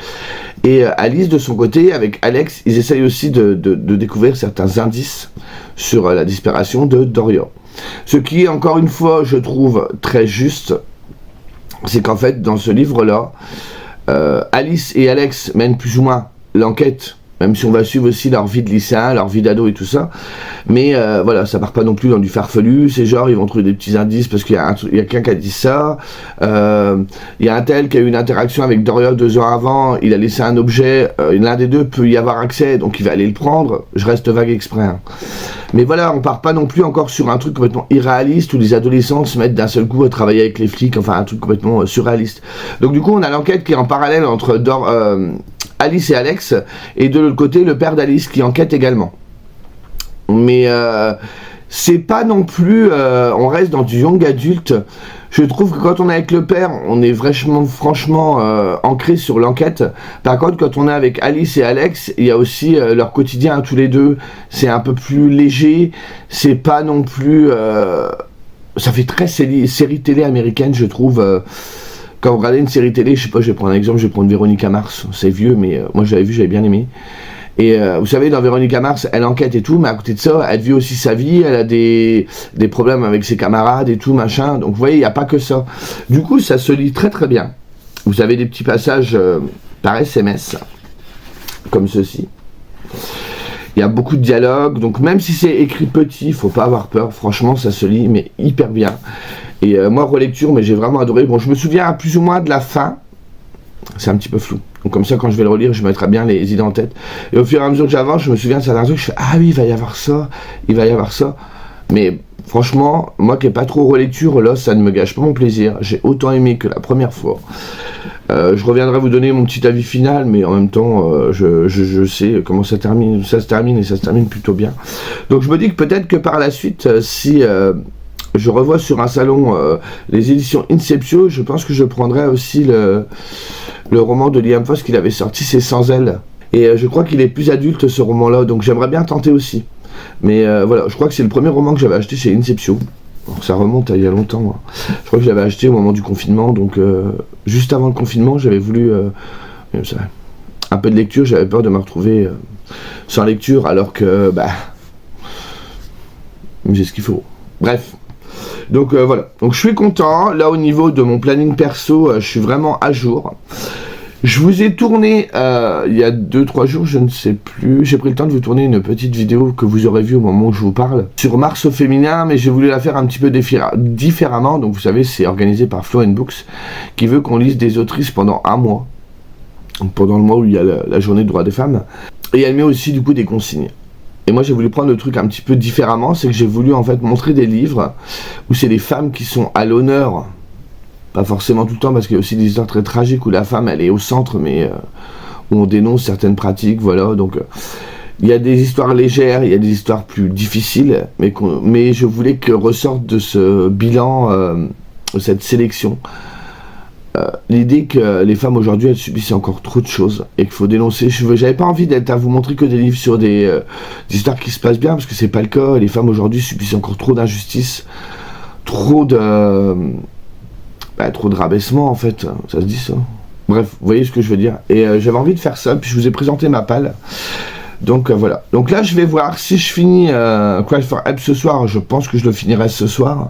Et Alice de son côté, avec Alex, ils essayent aussi de découvrir certains indices sur la disparition de Doria. Ce qui, encore une fois, je trouve très juste, c'est qu'en fait, dans ce livre-là, Alice et Alex mènent plus ou moins l'enquête, même si on va suivre aussi leur vie de lycéen, leur vie d'ado et tout ça. Mais voilà, ça part pas non plus dans du farfelu. C'est genre, ils vont trouver des petits indices parce qu'il y a quelqu'un qui a dit ça. Il y a un tel qui a eu une interaction avec Doria 2 ans avant. Il a laissé un objet. L'un des deux peut y avoir accès, donc il va aller le prendre. Je reste vague exprès. Hein. Mais voilà, on part pas non plus encore sur un truc complètement irréaliste où les adolescents se mettent d'un seul coup à travailler avec les flics. Enfin, un truc complètement surréaliste. Donc du coup, on a l'enquête qui est en parallèle entre Alice et Alex, et de l'autre côté, le père d'Alice qui enquête également. Mais c'est pas non plus... on reste dans du young adulte. Je trouve que quand on est avec le père, on est franchement ancré sur l'enquête. Par contre, quand on est avec Alice et Alex, il y a aussi leur quotidien à tous les deux. C'est un peu plus léger. C'est pas non plus... ça fait très série télé américaine, je trouve... Quand vous regardez une série télé, je sais pas, je vais prendre un exemple, je vais prendre Véronica Mars, c'est vieux, mais moi j'avais vu, j'avais bien aimé. Et vous savez, dans Véronica Mars, elle enquête et tout, mais à côté de ça, elle vit aussi sa vie, elle a des problèmes avec ses camarades et tout, machin. Donc vous voyez, il n'y a pas que ça. Du coup, ça se lit très très bien. Vous avez des petits passages par SMS, comme ceci. Il y a beaucoup de dialogues, donc même si c'est écrit petit, faut pas avoir peur. Franchement, ça se lit, mais hyper bien. Et moi, relecture, mais j'ai vraiment adoré. Bon, je me souviens plus ou moins de la fin. C'est un petit peu flou. Donc comme ça, quand je vais le relire, je mettrai bien les idées en tête. Et au fur et à mesure que j'avance, je me souviens de certains trucs, je fais « Ah oui, il va y avoir ça, il va y avoir ça. » Mais franchement, moi qui n'ai pas trop relecture, là, ça ne me gâche pas mon plaisir. J'ai autant aimé que la première fois. Je reviendrai vous donner mon petit avis final, mais en même temps, je sais comment ça se termine et ça se termine plutôt bien. Donc je me dis que peut-être que par la suite, si je revois sur un salon les éditions Inceptio, je pense que je prendrai aussi le roman de Liam Foss qu'il avait sorti, c'est Sans elle. Et je crois qu'il est plus adulte ce roman-là, donc j'aimerais bien tenter aussi. Mais voilà, je crois que c'est le premier roman que j'avais acheté chez Inceptio. Alors, ça remonte à il y a longtemps. Hein. Je crois que je l'avais acheté au moment du confinement, donc juste avant le confinement, j'avais voulu un peu de lecture, j'avais peur de me retrouver sans lecture, alors que j'ai ce qu'il faut. Bref. Donc voilà, donc je suis content, là au niveau de mon planning perso, je suis vraiment à jour. Je vous ai tourné, il y a 2-3 jours, je ne sais plus, j'ai pris le temps de vous tourner une petite vidéo que vous aurez vue au moment où je vous parle, sur Mars au féminin, mais j'ai voulu la faire un petit peu différemment, donc vous savez, c'est organisé par Flow & Books, qui veut qu'on lise des autrices pendant un mois, pendant le mois où il y a la journée de droits des femmes, et elle met aussi du coup des consignes. Et moi j'ai voulu prendre le truc un petit peu différemment, c'est que j'ai voulu en fait montrer des livres où c'est les femmes qui sont à l'honneur, pas forcément tout le temps parce qu'il y a aussi des histoires très tragiques où la femme elle est au centre mais où on dénonce certaines pratiques, voilà, donc il y a des histoires légères, il y a des histoires plus difficiles, mais je voulais que ressorte de ce bilan, de cette sélection, l'idée que les femmes aujourd'hui elles subissent encore trop de choses et qu'il faut dénoncer. J'avais pas envie d'être à vous montrer que des livres sur des histoires qui se passent bien parce que c'est pas le cas. Les femmes aujourd'hui subissent encore trop d'injustice, trop de rabaissement en fait, ça se dit ça. Bref, vous voyez ce que je veux dire. Et j'avais envie de faire ça, puis je vous ai présenté ma palle. Donc voilà. Donc là je vais voir si je finis Cry for Help ce soir. Je pense que je le finirai ce soir.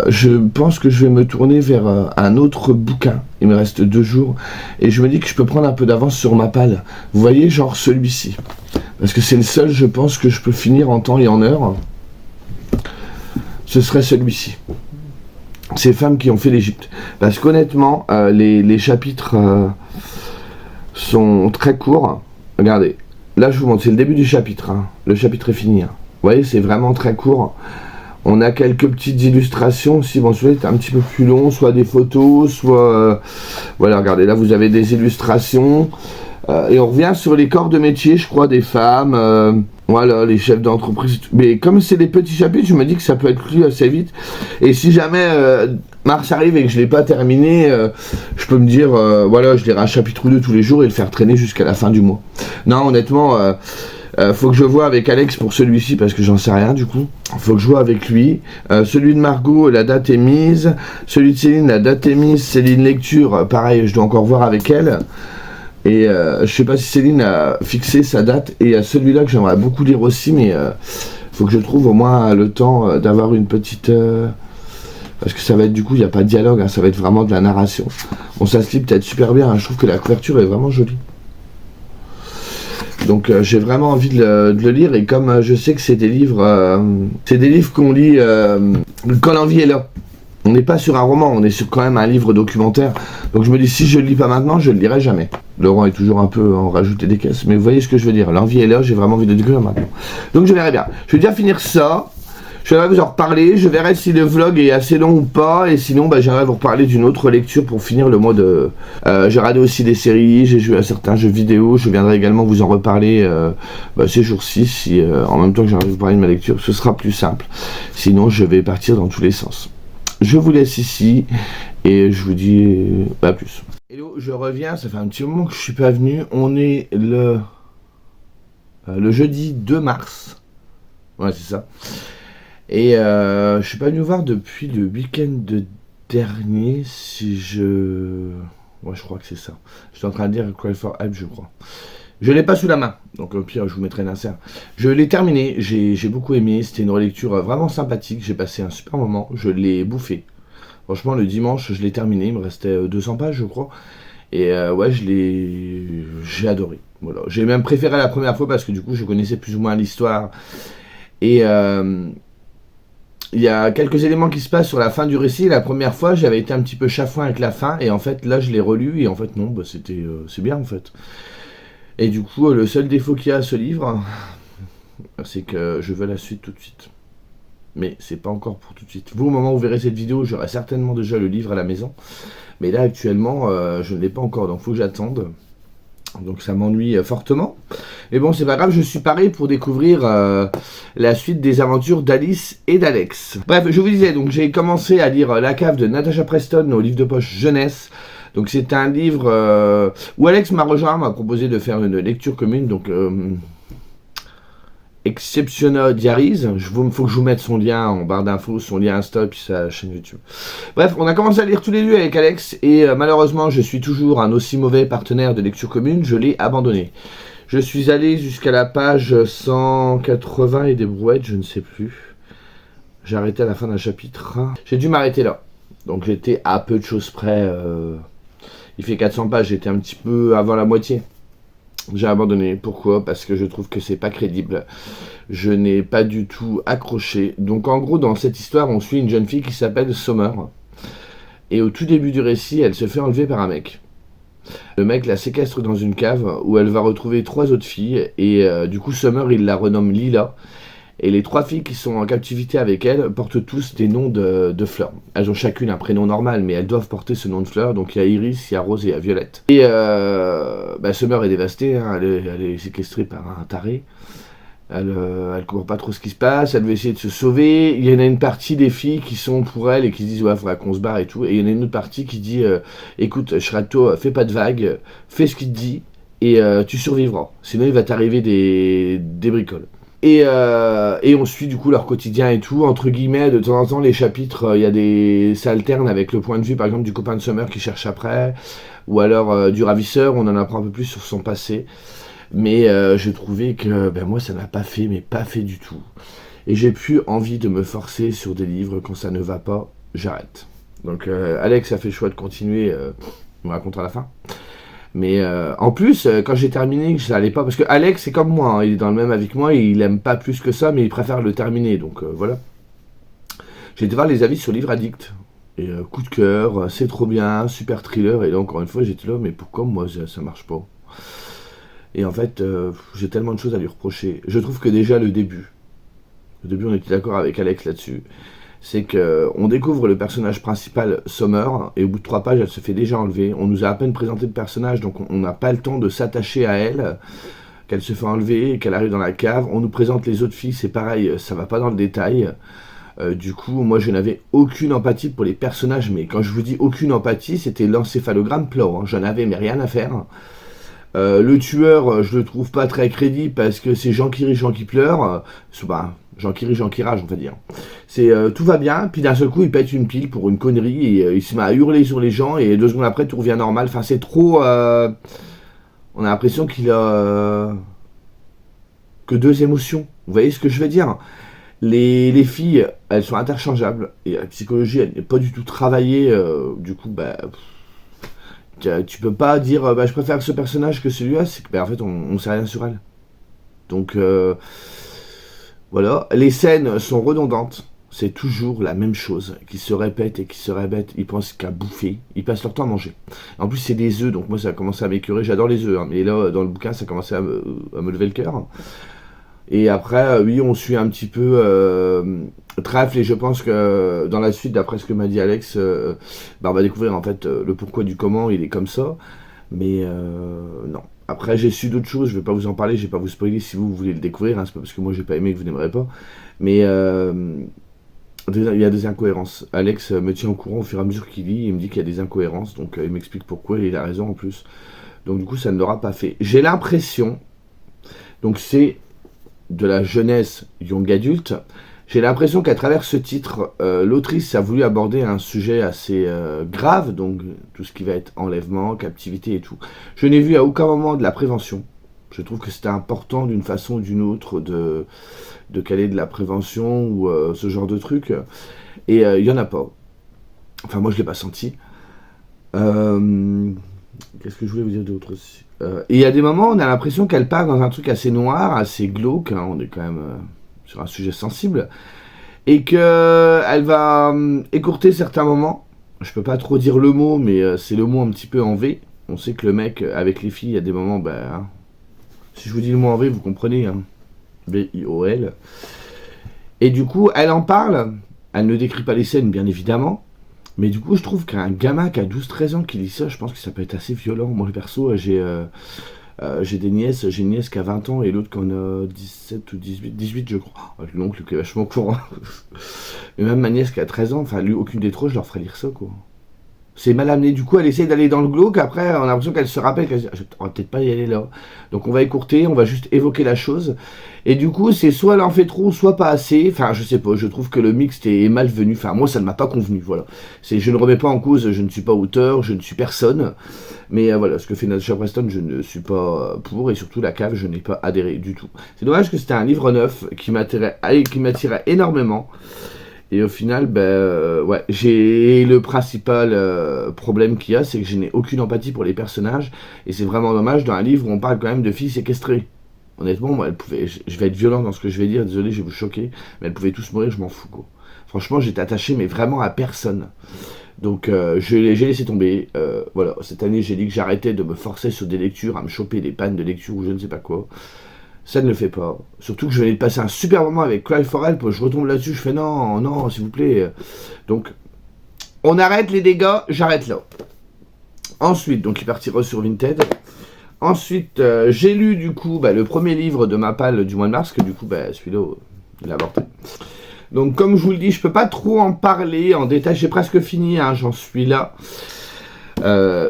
Je pense que je vais me tourner vers un autre bouquin. Il me reste 2 jours. Et je me dis que je peux prendre un peu d'avance sur ma palle. Vous voyez, genre celui-ci. Parce que c'est le seul, je pense, que je peux finir en temps et en heure. Ce serait celui-ci. Ces femmes qui ont fait l'Égypte. Parce qu'honnêtement, les chapitres sont très courts. Regardez. Là, je vous montre. C'est le début du chapitre. Hein. Le chapitre est fini. Hein. Vous voyez, c'est vraiment très court. On a quelques petites illustrations aussi, bon celui-là est un petit peu plus long, soit des photos, soit... voilà, regardez, là vous avez des illustrations, et on revient sur les corps de métier, je crois, des femmes, voilà, les chefs d'entreprise, mais comme c'est des petits chapitres, je me dis que ça peut être lu assez vite, et si jamais Mars arrive et que je ne l'ai pas terminé, je peux me dire, voilà, je lirai un chapitre ou 2 tous les jours et le faire traîner jusqu'à la fin du mois. Non, honnêtement... faut que je vois avec Alex pour celui-ci parce que j'en sais rien du coup. Faut que je vois avec lui. Celui de Margot, la date est mise. Celui de Céline, la date est mise. Céline lecture, pareil, je dois encore voir avec elle. Et je sais pas si Céline a fixé sa date. Et il y a celui-là que j'aimerais beaucoup lire aussi, mais faut que je trouve au moins le temps d'avoir une petite... parce que ça va être du coup, il n'y a pas de dialogue, hein, ça va être vraiment de la narration. Bon, ça se lit peut-être super bien, hein, je trouve que la couverture est vraiment jolie. Donc j'ai vraiment envie de le lire, et comme je sais que c'est des livres qu'on lit quand l'envie est là. On n'est pas sur un roman, on est sur quand même un livre documentaire. Donc je me dis, si je le lis pas maintenant, je le lirai jamais. Laurent est toujours un peu en rajouter des caisses, mais vous voyez ce que je veux dire. L'envie est là, j'ai vraiment envie de le découvrir maintenant. Donc je verrai bien. Je vais déjà finir ça. Je vais vous en reparler, je verrai si le vlog est assez long ou pas, et sinon j'aimerais vous reparler d'une autre lecture pour finir le mois de... j'ai regardé aussi des séries, j'ai joué à certains jeux vidéo, je viendrai également vous en reparler ces jours-ci, si en même temps que j'arrive à vous parler de ma lecture, ce sera plus simple. Sinon je vais partir dans tous les sens. Je vous laisse ici, et je vous dis à plus. Hello, je reviens, ça fait un petit moment que je suis pas venu, on est le jeudi 2 mars, ouais c'est ça. Et je suis pas venu voir depuis le week-end dernier, si je... Ouais, je crois que c'est ça. J'étais en train de dire Cry for Help, je crois. Je l'ai pas sous la main, donc au pire je vous mettrai l'insert. Je l'ai terminé, j'ai beaucoup aimé, c'était une relecture vraiment sympathique, j'ai passé un super moment, je l'ai bouffé. Franchement le dimanche je l'ai terminé, il me restait 200 pages je crois. Et ouais, j'ai adoré. Voilà. J'ai même préféré la première fois parce que du coup, je connaissais plus ou moins l'histoire. Et il y a quelques éléments qui se passent sur la fin du récit. La première fois, j'avais été un petit peu chafouin avec la fin. Et en fait, là, je l'ai relu. Et en fait, non, bah, c'est bien en fait. Et du coup, le seul défaut qu'il y a à ce livre, c'est que je veux la suite tout de suite. Mais c'est pas encore pour tout de suite. Vous, au moment où vous verrez cette vidéo, j'aurai certainement déjà le livre à la maison. Mais là, actuellement, je ne l'ai pas encore, donc il faut que j'attende. Donc ça m'ennuie fortement. Mais bon, c'est pas grave, je suis paré pour découvrir la suite des aventures d'Alice et d'Alex. Bref, je vous disais, donc j'ai commencé à lire La cave de Natasha Preston au livre de poche jeunesse. Donc c'est un livre où Alex m'a rejoint, m'a proposé de faire une lecture commune. Donc Exceptional Diaries, faut que je vous mette son lien en barre d'infos, son lien Insta et puis sa chaîne YouTube. Bref, on a commencé à lire tous les deux avec Alex et malheureusement je suis toujours un aussi mauvais partenaire de lecture commune, je l'ai abandonné. Je suis allé jusqu'à la page 180 et des brouettes, je ne sais plus. J'ai arrêté à la fin d'un chapitre. J'ai dû m'arrêter là. Donc j'étais à peu de choses près. Il fait 400 pages, j'étais un petit peu avant la moitié. J'ai abandonné. Pourquoi? Parce que je trouve que c'est pas crédible. Je n'ai pas du tout accroché. Donc en gros, dans cette histoire, on suit une jeune fille qui s'appelle Summer. Et au tout début du récit, elle se fait enlever par un mec. Le mec la séquestre dans une cave où elle va retrouver 3 autres filles. Et du coup, Summer, il la renomme Lila. Et les 3 filles qui sont en captivité avec elle portent tous des noms de fleurs. Elles ont chacune un prénom normal, mais elles doivent porter ce nom de fleurs. Donc il y a Iris, il y a Rose et il y a Violette. Et Summer est dévastée, hein, elle est séquestrée par un taré. Elle comprend pas trop ce qui se passe, elle veut essayer de se sauver. Il y en a une partie des filles qui sont pour elle et qui se disent ouais, faudra qu'on se barre et tout. Et il y en a une autre partie qui dit écoute, Shrato, fais pas de vagues, fais ce qu'il te dit et tu survivras. Sinon il va t'arriver des bricoles. Et on suit du coup leur quotidien et tout, entre guillemets, de temps en temps les chapitres, ça alterne avec le point de vue par exemple du copain de Summer qui cherche après, ou alors du ravisseur, on en apprend un peu plus sur son passé, mais j'ai trouvé que moi ça m'a pas fait, mais pas fait du tout, et j'ai plus envie de me forcer sur des livres, quand ça ne va pas, j'arrête. Donc Alex a fait le choix de continuer, on me racontera la fin. Mais en plus, quand j'ai terminé, ça allait pas, parce que Alex c'est comme moi, hein, il est dans le même avis que moi, il aime pas plus que ça, mais il préfère le terminer, donc voilà. J'ai été voir les avis sur Livre Addict, et coup de cœur, c'est trop bien, super thriller, et là encore une fois j'étais là, mais pourquoi moi ça marche pas? Et en fait, j'ai tellement de choses à lui reprocher. Je trouve que déjà le début on était d'accord avec Alex là-dessus, c'est qu'on découvre le personnage principal, Summer, et au bout de 3 pages, elle se fait déjà enlever. On nous a à peine présenté le personnage, donc on n'a pas le temps de s'attacher à elle, qu'elle se fait enlever, qu'elle arrive dans la cave. On nous présente les autres filles, c'est pareil, ça va pas dans le détail. Du coup, moi, je n'avais aucune empathie pour les personnages, mais quand je vous dis aucune empathie, c'était l'encéphalogramme plat, hein. J'en avais mais rien à faire. Le tueur, je le trouve pas très crédible parce que c'est Jean qui rit, Jean qui pleure. Jean qui rit, Jean qui rage, on va dire. C'est tout va bien, puis d'un seul coup il pète une pile pour une connerie et il se met à hurler sur les gens et 2 secondes après tout revient normal. Enfin c'est trop. On a l'impression qu'il a que 2 émotions. Vous voyez ce que je veux dire? Les filles, elles sont interchangeables et la psychologie elle n'est pas du tout travaillée. Du coup tu peux pas dire je préfère ce personnage que celui-là. C'est que en fait on sait rien sur elle. Donc voilà, les scènes sont redondantes, c'est toujours la même chose, qui se répète et qui se répète, ils pensent qu'à bouffer, ils passent leur temps à manger. En plus c'est des œufs, donc moi ça a commencé à m'écœurer, j'adore les œufs, hein, mais là dans le bouquin ça a commencé à me lever le cœur. Et après, oui, on suit un petit peu Trèfle, et je pense que dans la suite, d'après ce que m'a dit Alex, on va découvrir en fait le pourquoi du comment il est comme ça, mais non. Après, j'ai su d'autres choses, je vais pas vous en parler, je vais pas vous spoiler si vous voulez le découvrir, hein, c'est pas parce que moi j'ai pas aimé que vous n'aimerez pas, mais il y a des incohérences. Alex me tient au courant au fur et à mesure qu'il lit, il me dit qu'il y a des incohérences, donc il m'explique pourquoi, et il a raison en plus. Donc du coup, ça ne l'aura pas fait. J'ai l'impression, donc c'est de la jeunesse young adulte, j'ai l'impression qu'à travers ce titre, l'autrice a voulu aborder un sujet assez grave, donc tout ce qui va être enlèvement, captivité et tout. Je n'ai vu à aucun moment de la prévention. Je trouve que c'était important d'une façon ou d'une autre de caler de la prévention ou ce genre de truc. Et il n'y en a pas. Enfin, moi, je ne l'ai pas senti. Qu'est-ce que je voulais vous dire d'autre aussi? Et il y a des moments où on a l'impression qu'elle part dans un truc assez noir, assez glauque. Hein, on est quand même sur un sujet sensible. Et qu'elle va écourter certains moments. Je peux pas trop dire le mot, mais c'est le mot un petit peu en V. On sait que le mec, avec les filles, il y a des moments, hein, si je vous dis le mot en V, vous comprenez, hein, B-I-O-L. Et du coup, elle en parle, elle ne décrit pas les scènes, bien évidemment, mais du coup, je trouve qu'un gamin qui a 12-13 ans qui lit ça, je pense que ça peut être assez violent. Moi, perso, j'ai des nièces, j'ai une nièce qui a 20 ans et l'autre qui en a 17 ou 18 je crois. Oh, l'oncle qui est vachement courant. Et même ma nièce qui a 13 ans, enfin, lui, aucune des trois, je leur ferais lire ça, quoi. C'est mal amené, du coup elle essaye d'aller dans le glauque, après on a l'impression qu'elle se rappelle, qu'elle se dit, on va peut-être pas y aller là. Donc on va écourter, on va juste évoquer la chose. Et du coup c'est soit elle en fait trop, soit pas assez, enfin je sais pas, je trouve que le mixte est malvenu, enfin moi ça ne m'a pas convenu, voilà. Je ne remets pas en cause, je ne suis pas auteur, je ne suis personne, mais voilà, ce que fait Natasha Preston, je ne suis pas pour, et surtout la cave, je n'ai pas adhéré du tout. C'est dommage que c'était un livre neuf qui m'attirait énormément. Et au final, ouais, j'ai le principal problème qu'il y a, c'est que je n'ai aucune empathie pour les personnages. Et c'est vraiment dommage dans un livre où on parle quand même de filles séquestrées. Honnêtement, moi, je vais être violent dans ce que je vais dire, désolé, je vais vous choquer, mais elles pouvaient tous mourir, je m'en fous, quoi. Franchement, j'étais attaché, mais vraiment à personne. Donc, j'ai laissé tomber. Voilà, cette année, j'ai dit que j'arrêtais de me forcer sur des lectures, à me choper des pannes de lecture ou je ne sais pas quoi. Ça ne le fait pas. Surtout que je venais de passer un super moment avec Clive Forel, je retombe là-dessus, je fais non, non, s'il vous plaît. Donc, on arrête les dégâts, j'arrête là. Ensuite, donc il partira sur Vinted. Ensuite, j'ai lu du coup le premier livre de ma palle du mois de mars, que du coup, celui-là, il a avorté. Donc, comme je vous le dis, je peux pas trop en parler en détail, j'ai presque fini, hein, j'en suis là.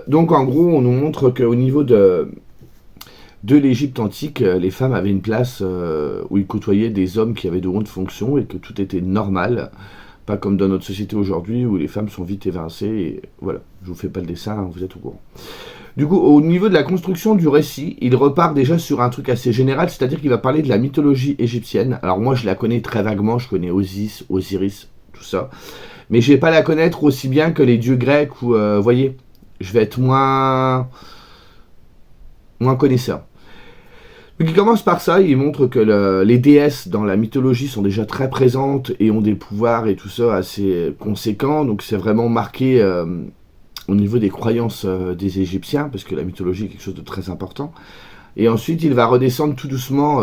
Donc, en gros, on nous montre qu'au niveau de l'Égypte antique, les femmes avaient une place où ils côtoyaient des hommes qui avaient de hautes fonctions et que tout était normal, pas comme dans notre société aujourd'hui où les femmes sont vite évincées, et voilà, je vous fais pas le dessin, hein, vous êtes au courant. Du coup, au niveau de la construction du récit, il repart déjà sur un truc assez général, c'est-à-dire qu'il va parler de la mythologie égyptienne. Alors moi, je la connais très vaguement, je connais Osis, Osiris, tout ça, mais je vais pas la connaître aussi bien que les dieux grecs, où, voyez, je vais être moins connaisseur. Donc il commence par ça, il montre que les déesses dans la mythologie sont déjà très présentes et ont des pouvoirs et tout ça assez conséquents, donc c'est vraiment marqué au niveau des croyances des Égyptiens, parce que la mythologie est quelque chose de très important. Et ensuite il va redescendre tout doucement,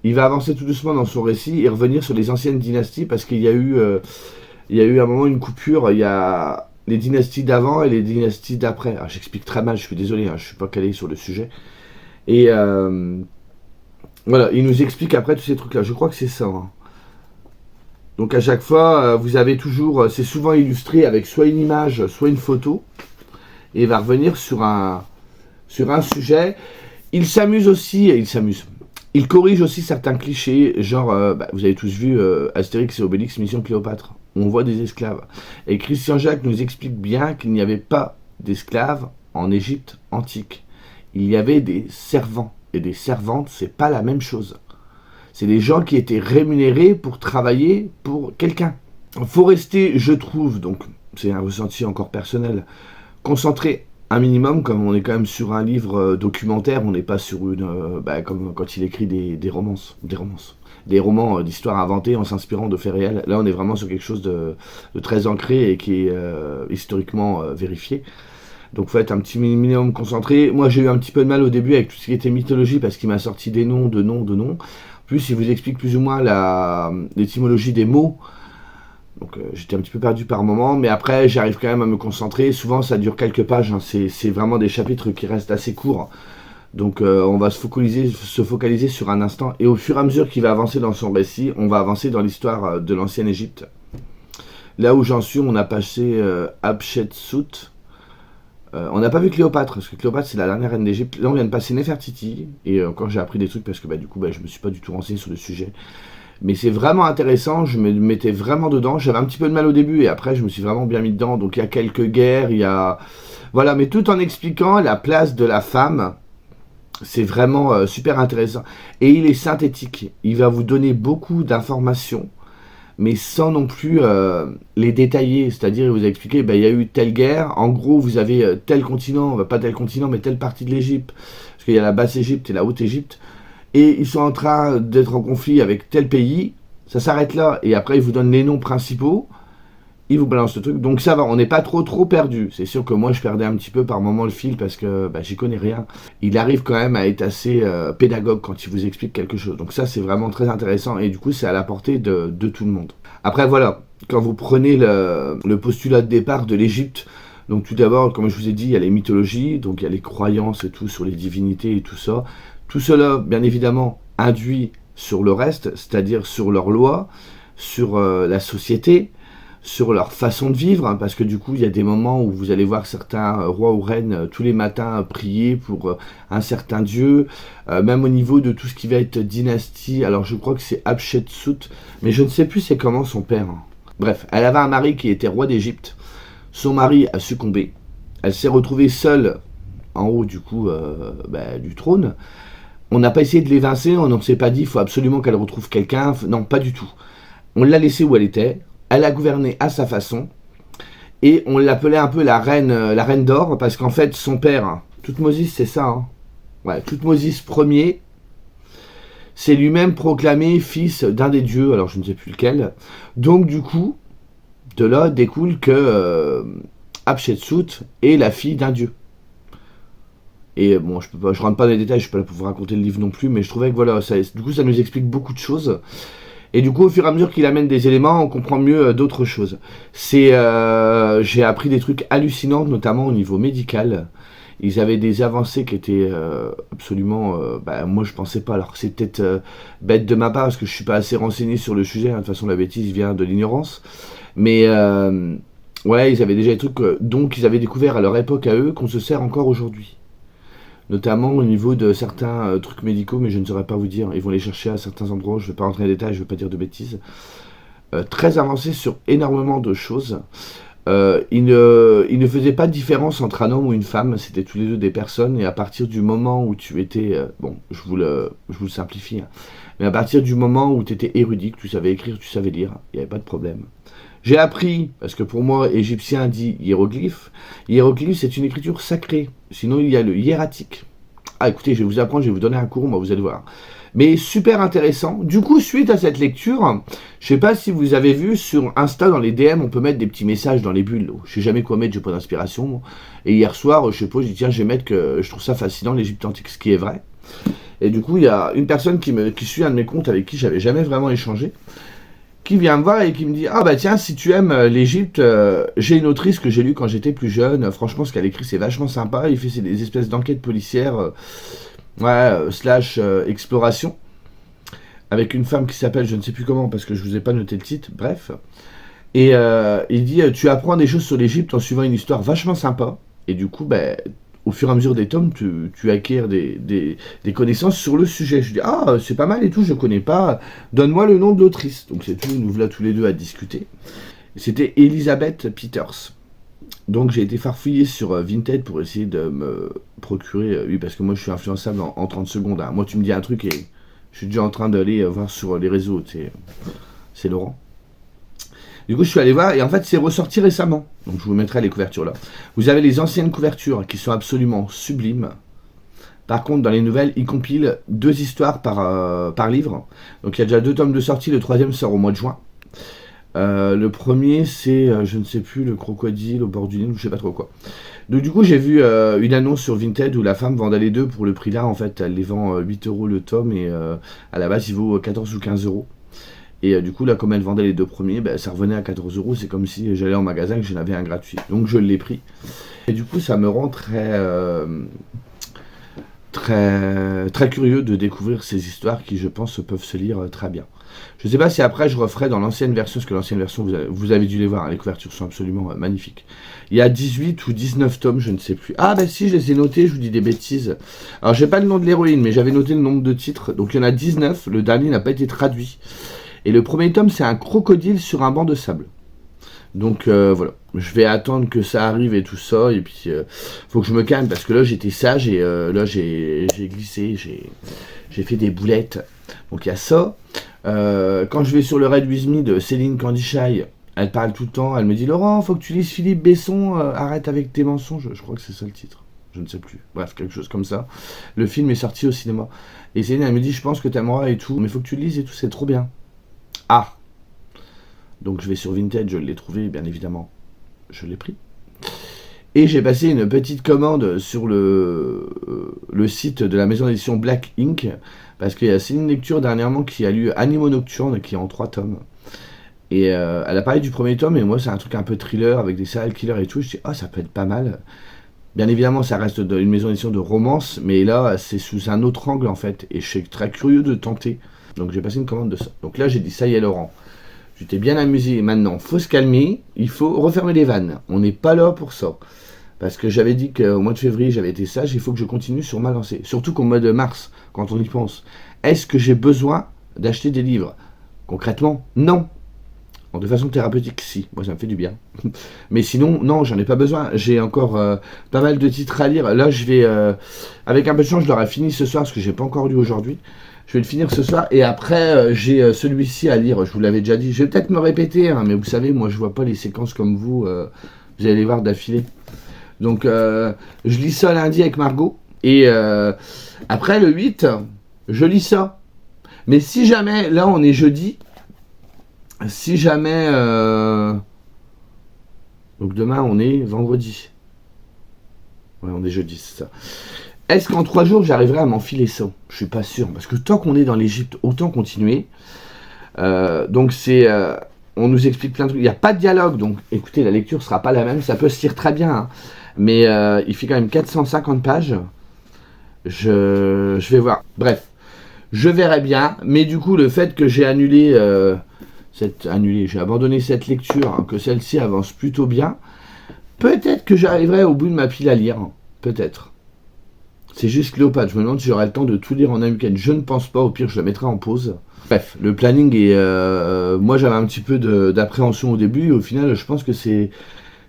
il va avancer tout doucement dans son récit et revenir sur les anciennes dynasties, parce qu'il y a eu à un moment une coupure, il y a les dynasties d'avant et les dynasties d'après. Alors j'explique très mal, je suis désolé, hein, je suis pas calé sur le sujet. Et voilà, il nous explique après tous ces trucs-là. Je crois que c'est ça. Hein. Donc à chaque fois, vous avez toujours, c'est souvent illustré avec soit une image, soit une photo. Et il va revenir sur un sujet. Il s'amuse aussi, il corrige aussi certains clichés, genre, vous avez tous vu Astérix et Obélix, Mission Cléopâtre. On voit des esclaves. Et Christian Jacques nous explique bien qu'il n'y avait pas d'esclaves en Égypte antique. Il y avait des servants. Et des servantes, c'est pas la même chose. C'est des gens qui étaient rémunérés pour travailler pour quelqu'un. Il faut rester, je trouve, donc c'est un ressenti encore personnel, concentré un minimum, comme on est quand même sur un livre documentaire, on n'est pas sur une... comme quand il écrit des romances. Des romans d'histoires inventées en s'inspirant de faits réels. Là, on est vraiment sur quelque chose de très ancré et qui est historiquement vérifié. Donc il faut être un petit minimum concentré. Moi j'ai eu un petit peu de mal au début avec tout ce qui était mythologie parce qu'il m'a sorti des noms. Plus il vous explique plus ou moins l'étymologie des mots. Donc j'étais un petit peu perdu par moment, mais après j'arrive quand même à me concentrer. Souvent ça dure quelques pages, hein. C'est vraiment des chapitres qui restent assez courts. Donc on va se focaliser sur un instant. Et au fur et à mesure qu'il va avancer dans son récit, on va avancer dans l'histoire de l'ancienne Égypte. Là où j'en suis, on a passé Hatshepsut. On n'a pas vu Cléopâtre, parce que Cléopâtre c'est la dernière reine d'Égypte. Là on vient de passer Nefertiti, et encore j'ai appris des trucs parce que du coup je me suis pas du tout renseigné sur le sujet. Mais c'est vraiment intéressant, je me mettais vraiment dedans. J'avais un petit peu de mal au début et après je me suis vraiment bien mis dedans. Donc il y a quelques guerres, il y a... Voilà, mais tout en expliquant la place de la femme C'est vraiment super intéressant. Et il est synthétique. Il va vous donner beaucoup d'informations, mais sans non plus les détailler. C'est-à-dire, il vous a expliqué, il y a eu telle guerre. En gros, vous avez tel continent, pas tel continent, mais telle partie de l'Égypte. Parce qu'il y a la Basse-Égypte et la Haute-Égypte. Et ils sont en train d'être en conflit avec tel pays. Ça s'arrête là. Et après, ils vous donnent les noms principaux. Il vous balance le truc, donc ça va, on n'est pas trop perdu. C'est sûr que moi je perdais un petit peu par moment le fil parce que j'y connais rien. Il arrive quand même à être assez pédagogue quand il vous explique quelque chose. Donc ça c'est vraiment très intéressant et du coup c'est à la portée de tout le monde. Après voilà, quand vous prenez le postulat de départ de l'Égypte, donc tout d'abord comme je vous ai dit il y a les mythologies, donc il y a les croyances et tout sur les divinités et tout ça. Tout cela bien évidemment induit sur le reste, c'est-à-dire sur leurs lois, sur la société, sur leur façon de vivre, parce que du coup il y a des moments où vous allez voir certains rois ou reines tous les matins prier pour un certain dieu, même au niveau de tout ce qui va être dynastie. Alors je crois que c'est Hatshepsut, mais je ne sais plus c'est comment son père. Bref, elle avait un mari qui était roi d'Égypte, son mari a succombé, elle s'est retrouvée seule en haut du coup du trône. On n'a pas essayé de l'évincer, on ne s'est pas dit il faut absolument qu'elle retrouve quelqu'un, non pas du tout. On l'a laissée où elle était. Elle a gouverné à sa façon, et on l'appelait un peu la reine d'or, parce qu'en fait, son père, Thoutmôsis, c'est ça, hein. Ouais, Thoutmôsis Ier, c'est lui-même proclamé fils d'un des dieux, alors je ne sais plus lequel. Donc du coup, de là découle que Hatshepsut est la fille d'un dieu. Et bon, je rentre pas dans les détails, je suis pas là pour vous raconter le livre non plus, mais je trouvais que voilà, du coup ça nous explique beaucoup de choses. Et du coup, au fur et à mesure qu'il amène des éléments, on comprend mieux d'autres choses. J'ai appris des trucs hallucinants, notamment au niveau médical. Ils avaient des avancées qui étaient absolument... moi, je pensais pas. Alors, c'est peut-être bête de ma part, parce que je suis pas assez renseigné sur le sujet. De toute façon, la bêtise vient de l'ignorance. Mais, ouais, ils avaient déjà des trucs... donc, ils avaient découvert à leur époque à eux qu'on se sert encore aujourd'hui. Notamment au niveau de certains trucs médicaux, mais je ne saurais pas vous dire. Ils vont les chercher à certains endroits, je ne vais pas rentrer dans les détails, je ne vais pas dire de bêtises. Très avancé sur énormément de choses. Ils ne faisaient pas de différence entre un homme ou une femme, c'était tous les deux des personnes, et à partir du moment où tu étais... je vous le simplifie, hein, mais à partir du moment où tu étais érudit, tu savais écrire, tu savais lire, il n'y avait pas de problème. J'ai appris, parce que pour moi, égyptien dit hiéroglyphe. Hiéroglyphe, c'est une écriture sacrée. Sinon, il y a le hiératique. Ah, écoutez, je vais vous apprendre, je vais vous donner un cours, moi, vous allez voir. Mais super intéressant. Du coup, suite à cette lecture, je sais pas si vous avez vu, sur Insta, dans les DM, on peut mettre des petits messages dans les bulles. Je sais jamais quoi mettre, j'ai pas d'inspiration. Moi. Et hier soir, je sais pas, j'ai dit, tiens, je vais mettre que je trouve ça fascinant, l'Égypte antique, ce qui est vrai. Et du coup, il y a une personne qui suit un de mes comptes avec qui j'avais jamais vraiment échangé, qui vient me voir et qui me dit « Ah bah tiens, si tu aimes l'Égypte, j'ai une autrice que j'ai lue quand j'étais plus jeune. Franchement, ce qu'elle écrit, c'est vachement sympa. Il fait des espèces d'enquêtes policières, / exploration, avec une femme qui s'appelle, je ne sais plus comment, parce que je vous ai pas noté le titre, bref. Et il dit « Tu apprends des choses sur l'Égypte en suivant une histoire vachement sympa. » Et du coup, au fur et à mesure des tomes, tu acquiers des connaissances sur le sujet. Je dis, ah, c'est pas mal et tout, je connais pas, donne-moi le nom de l'autrice. Donc c'est tout, nous voilà tous les deux à discuter. C'était Elizabeth Peters. Donc j'ai été farfouillé sur Vinted pour essayer de me procurer, oui, parce que moi je suis influençable en 30 secondes. Hein. Moi tu me dis un truc et je suis déjà en train d'aller voir sur les réseaux, c'est Laurent. Du coup, je suis allé voir, et en fait, c'est ressorti récemment. Donc, je vous mettrai les couvertures là. Vous avez les anciennes couvertures qui sont absolument sublimes. Par contre, dans les nouvelles, ils compilent 2 histoires par livre. Donc, il y a déjà 2 tomes de sortie. Le 3e sort au mois de juin. Le premier, c'est, je ne sais plus, le crocodile au bord du Nil, je ne sais pas trop quoi. Donc, du coup, j'ai vu une annonce sur Vinted où la femme vendait les 2 pour le prix là. En fait, elle les vend 8 € le tome, et à la base, il vaut 14 ou 15 €. Et du coup, là, comme elle vendait les 2 premiers, ça revenait à 14 €. C'est comme si j'allais en magasin et que j'en avais un gratuit. Donc, je l'ai pris. Et du coup, ça me rend très curieux de découvrir ces histoires qui, je pense, peuvent se lire très bien. Je ne sais pas si après, je referai dans l'ancienne version, parce que l'ancienne version, vous avez dû les voir. Hein, les couvertures sont absolument magnifiques. Il y a 18 ou 19 tomes, je ne sais plus. Ah, si, je les ai notés, je vous dis des bêtises. Alors, j'ai pas le nom de l'héroïne, mais j'avais noté le nombre de titres. Donc, il y en a 19. Le dernier n'a pas été traduit. Et le premier tome, c'est un crocodile sur un banc de sable. Donc voilà. je vais attendre que ça arrive et tout ça, et puis faut que je me calme, parce que là j'étais sage, et là j'ai glissé, j'ai fait des boulettes. Donc il y a ça. Quand je vais sur le Red With Me de Céline Candichai, elle parle tout le temps, elle me dit Laurent, faut que tu lises Philippe Besson, arrête avec tes mensonges. Je crois que c'est ça le titre, je ne sais plus. Bref, quelque chose comme ça. Le film est sorti au cinéma. Et Céline, elle me dit je pense que t'aimeras et tout, mais faut que tu le lises et tout, c'est trop bien. Ah, donc je vais sur Vinted, je l'ai trouvé, bien évidemment. Je l'ai pris. Et j'ai passé une petite commande sur le site de la maison d'édition Black Ink, parce qu'il y a Céline Lecture dernièrement qui a lu Animaux Nocturnes, qui est en 3 tomes. Et elle a parlé du premier tome, et moi c'est un truc un peu thriller avec des serial killers et tout. Je dis, oh, ça peut être pas mal. Bien évidemment, ça reste une maison d'édition de romance, mais là c'est sous un autre angle en fait, et je suis très curieux de tenter. Donc j'ai passé une commande de ça. Donc là j'ai dit, ça y est Laurent, tu t'es bien amusé, maintenant faut se calmer, il faut refermer les vannes. On n'est pas là pour ça. Parce que j'avais dit qu'au mois de février j'avais été sage, il faut que je continue sur ma lancée. Surtout qu'au mois de mars, quand on y pense, est-ce que j'ai besoin d'acheter des livres? Concrètement, non. De façon thérapeutique, si. Moi, ça me fait du bien. Mais sinon, non, j'en ai pas besoin. J'ai encore pas mal de titres à lire. Là, je vais, avec un peu de chance, je l'aurai fini ce soir, parce que j'ai pas encore lu aujourd'hui. Je vais le finir ce soir. Et après, j'ai celui-ci à lire. Je vous l'avais déjà dit. Je vais peut-être me répéter, hein, mais vous savez, moi, je vois pas les séquences comme vous. Vous allez les voir d'affilée. Donc, je lis ça lundi avec Margot. Et après, le 8, je lis ça. Mais si jamais, là, on est jeudi... Si jamais... Donc demain, on est vendredi. Ouais, on est jeudi, c'est ça. Est-ce qu'en 3 jours, j'arriverai à m'enfiler ça? Je suis pas sûr. Parce que tant qu'on est dans l'Égypte, autant continuer. Donc c'est... on nous explique plein de trucs. Il n'y a pas de dialogue, donc écoutez, la lecture sera pas la même. Ça peut se lire très bien. Hein. Mais il fait quand même 450 pages. Je vais voir. Bref. Je verrai bien. Mais du coup, le fait que j'ai annulé... j'ai abandonné cette lecture, hein, que celle-ci avance plutôt bien. Peut-être que j'arriverai au bout de ma pile à lire. Peut-être. C'est juste Cléopâtre. Je me demande si j'aurai le temps de tout lire en un week-end. Je ne pense pas. Au pire, je le mettrai en pause. Bref, le planning est... moi, j'avais un petit peu d'appréhension au début. Et au final, je pense que c'est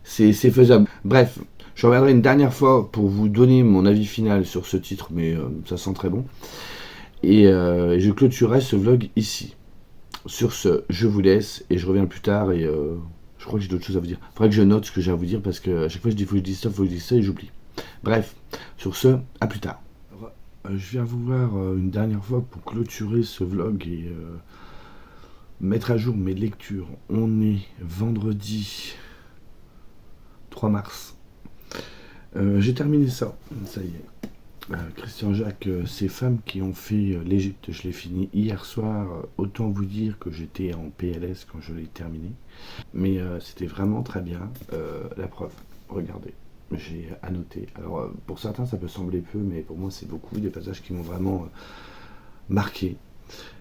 faisable. Bref, je reviendrai une dernière fois pour vous donner mon avis final sur ce titre. Mais ça sent très bon. Et je clôturerai ce vlog ici. Sur ce, je vous laisse et je reviens plus tard et je crois que j'ai d'autres choses à vous dire. Il faudrait que je note ce que j'ai à vous dire parce que à chaque fois je dis faut que je dise ça, faut que je dise ça et j'oublie. Bref, sur ce, à plus tard. Je viens vous voir une dernière fois pour clôturer ce vlog et mettre à jour mes lectures. On est vendredi 3 mars. J'ai terminé ça, ça y est. Christian Jacques, ces femmes qui ont fait l'Égypte, je l'ai fini hier soir. Autant vous dire que j'étais en PLS quand je l'ai terminé. Mais c'était vraiment très bien. La preuve, regardez, j'ai annoté. Alors pour certains ça peut sembler peu, mais pour moi c'est beaucoup. Des passages qui m'ont vraiment marqué.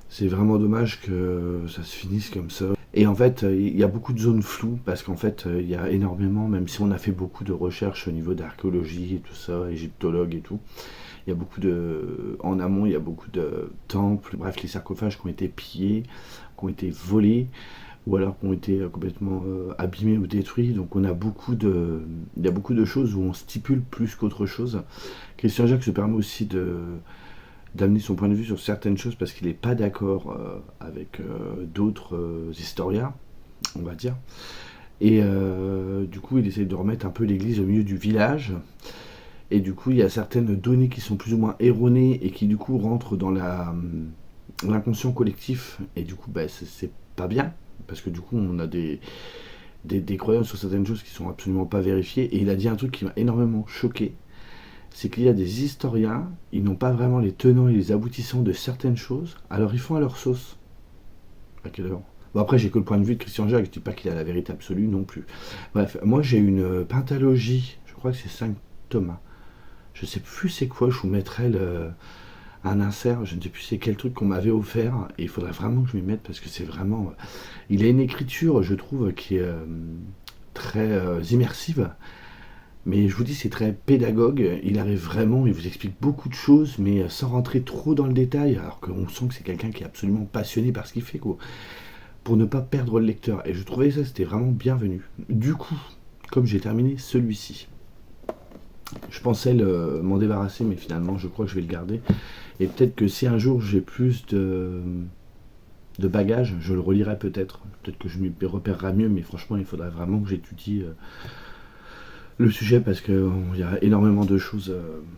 C'est vraiment dommage que ça se finisse comme ça. Et en fait, il y a beaucoup de zones floues, parce qu'en fait, il y a énormément, même si on a fait beaucoup de recherches au niveau d'archéologie et tout ça, égyptologue et tout, il y a beaucoup de... En amont, il y a beaucoup de temples, bref, les sarcophages qui ont été pillés, qui ont été volés, ou alors qui ont été complètement abîmés ou détruits. Donc on a il y a beaucoup de choses où on stipule plus qu'autre chose. Christian Jacques se permet aussi d'amener son point de vue sur certaines choses parce qu'il n'est pas d'accord avec d'autres historiens, on va dire. Et du coup, il essaie de remettre un peu l'église au milieu du village. Et du coup, il y a certaines données qui sont plus ou moins erronées et qui du coup rentrent dans l'inconscient collectif. Et du coup, c'est pas bien parce que du coup, on a des croyances sur certaines choses qui sont absolument pas vérifiées. Et il a dit un truc qui m'a énormément choqué. C'est qu'il y a des historiens, ils n'ont pas vraiment les tenants et les aboutissants de certaines choses, alors ils font à leur sauce. À quelle heure? Bon, après, j'ai que le point de vue de Christian Jacques, je dis pas qu'il a la vérité absolue non plus. Bref, moi j'ai une pentalogie, je crois que c'est 5 tomes. Je sais plus c'est quoi, je vous mettrai un insert, je ne sais plus c'est quel truc qu'on m'avait offert, et il faudrait vraiment que je m'y mette parce que c'est vraiment... Il a une écriture, je trouve, qui est très immersive. Mais je vous dis, c'est très pédagogue, il arrive vraiment, il vous explique beaucoup de choses, mais sans rentrer trop dans le détail, alors qu'on sent que c'est quelqu'un qui est absolument passionné par ce qu'il fait, quoi, pour ne pas perdre le lecteur. Et je trouvais ça, c'était vraiment bienvenu. Du coup, comme j'ai terminé celui-ci. Je pensais m'en débarrasser, mais finalement, je crois que je vais le garder. Et peut-être que si un jour j'ai plus de bagages, je le relirai peut-être. Peut-être que je m'y repérerai mieux, mais franchement, il faudrait vraiment que j'étudie le sujet parce qu'il y a énormément de choses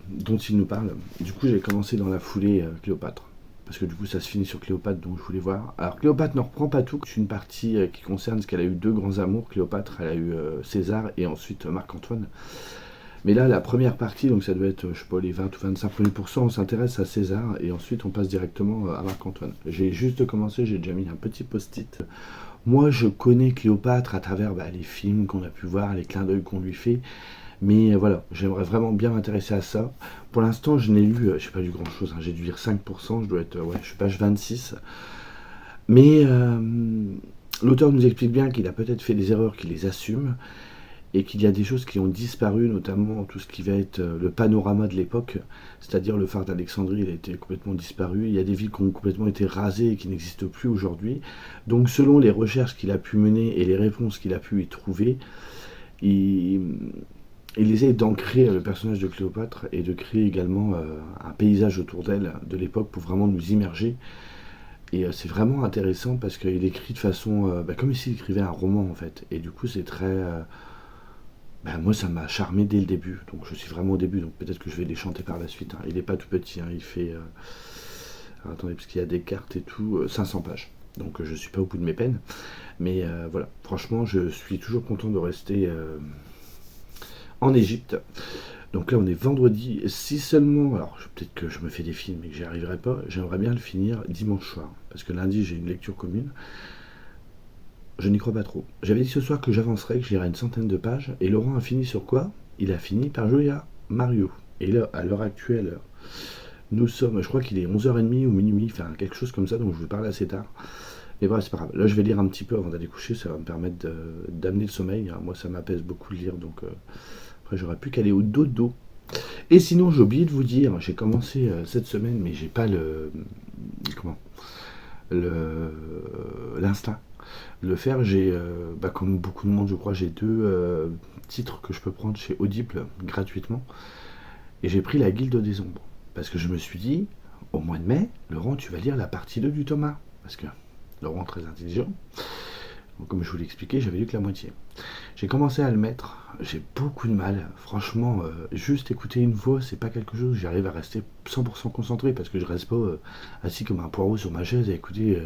dont il nous parle. Du coup, j'ai commencé dans la foulée Cléopâtre. Parce que du coup, ça se finit sur Cléopâtre, donc je voulais voir. Alors, Cléopâtre ne reprend pas tout. C'est une partie qui concerne ce qu'elle a eu deux grands amours. Cléopâtre, elle a eu César et ensuite Marc-Antoine. Mais là, la première partie, donc ça doit être, je sais pas, les 20 ou 25 premiers pourcents, on s'intéresse à César et ensuite on passe directement à Marc-Antoine. J'ai juste commencé, j'ai déjà mis un petit post-it. Moi, je connais Cléopâtre à travers les films qu'on a pu voir, les clins d'œil qu'on lui fait. Mais voilà, j'aimerais vraiment bien m'intéresser à ça. Pour l'instant, je n'ai lu, je n'ai pas lu grand-chose, j'ai dû lire 5%, je dois être, je suis page 26. Mais l'auteur nous explique bien qu'il a peut-être fait des erreurs, qu'il les assume, et qu'il y a des choses qui ont disparu, notamment tout ce qui va être le panorama de l'époque, c'est-à-dire le phare d'Alexandrie, il a été complètement disparu, il y a des villes qui ont complètement été rasées et qui n'existent plus aujourd'hui. Donc selon les recherches qu'il a pu mener et les réponses qu'il a pu y trouver, il essaie d'ancrer le personnage de Cléopâtre et de créer également un paysage autour d'elle de l'époque pour vraiment nous immerger. Et c'est vraiment intéressant parce qu'il écrit de façon comme s'il écrivait un roman en fait. Et du coup c'est très... moi ça m'a charmé dès le début, donc je suis vraiment au début, donc peut-être que je vais les chanter par la suite. Il n'est pas tout petit, il fait... alors, attendez, parce qu'il y a des cartes et tout, 500 pages. Donc je suis pas au bout de mes peines. Mais voilà, franchement je suis toujours content de rester en Égypte. Donc là on est vendredi. Si seulement, alors peut-être que je me fais des films et que j'y arriverai pas, j'aimerais bien le finir dimanche soir. Parce que lundi j'ai une lecture commune. Je n'y crois pas trop. J'avais dit ce soir que j'avancerais, que j'irais une centaine de pages. Et Laurent a fini sur quoi? Il a fini par jouer à Mario. Et là, à l'heure actuelle, nous sommes, je crois qu'il est 11h30 ou minuit, enfin quelque chose comme ça, donc je vous parle assez tard. Mais bref, c'est pas grave. Là, je vais lire un petit peu avant d'aller coucher, ça va me permettre d'amener le sommeil. Moi, ça m'apaise beaucoup de lire, donc après, j'aurais pu qu'aller au dodo. Et sinon, j'ai oublié de vous dire, j'ai commencé cette semaine, mais j'ai pas l'instinct de le faire. J'ai, comme beaucoup de monde, je crois, j'ai deux titres que je peux prendre chez Audible gratuitement. Et j'ai pris La Guilde des Ombres. Parce que je me suis dit, au mois de mai, Laurent, tu vas lire la partie 2 du Thomas. Parce que Laurent, très intelligent. Donc, comme je vous l'ai expliqué, j'avais lu que la moitié. J'ai commencé à le mettre. J'ai beaucoup de mal. Franchement, juste écouter une voix, c'est pas quelque chose. J'arrive à rester 100% concentré parce que je reste pas assis comme un poireau sur ma chaise à écouter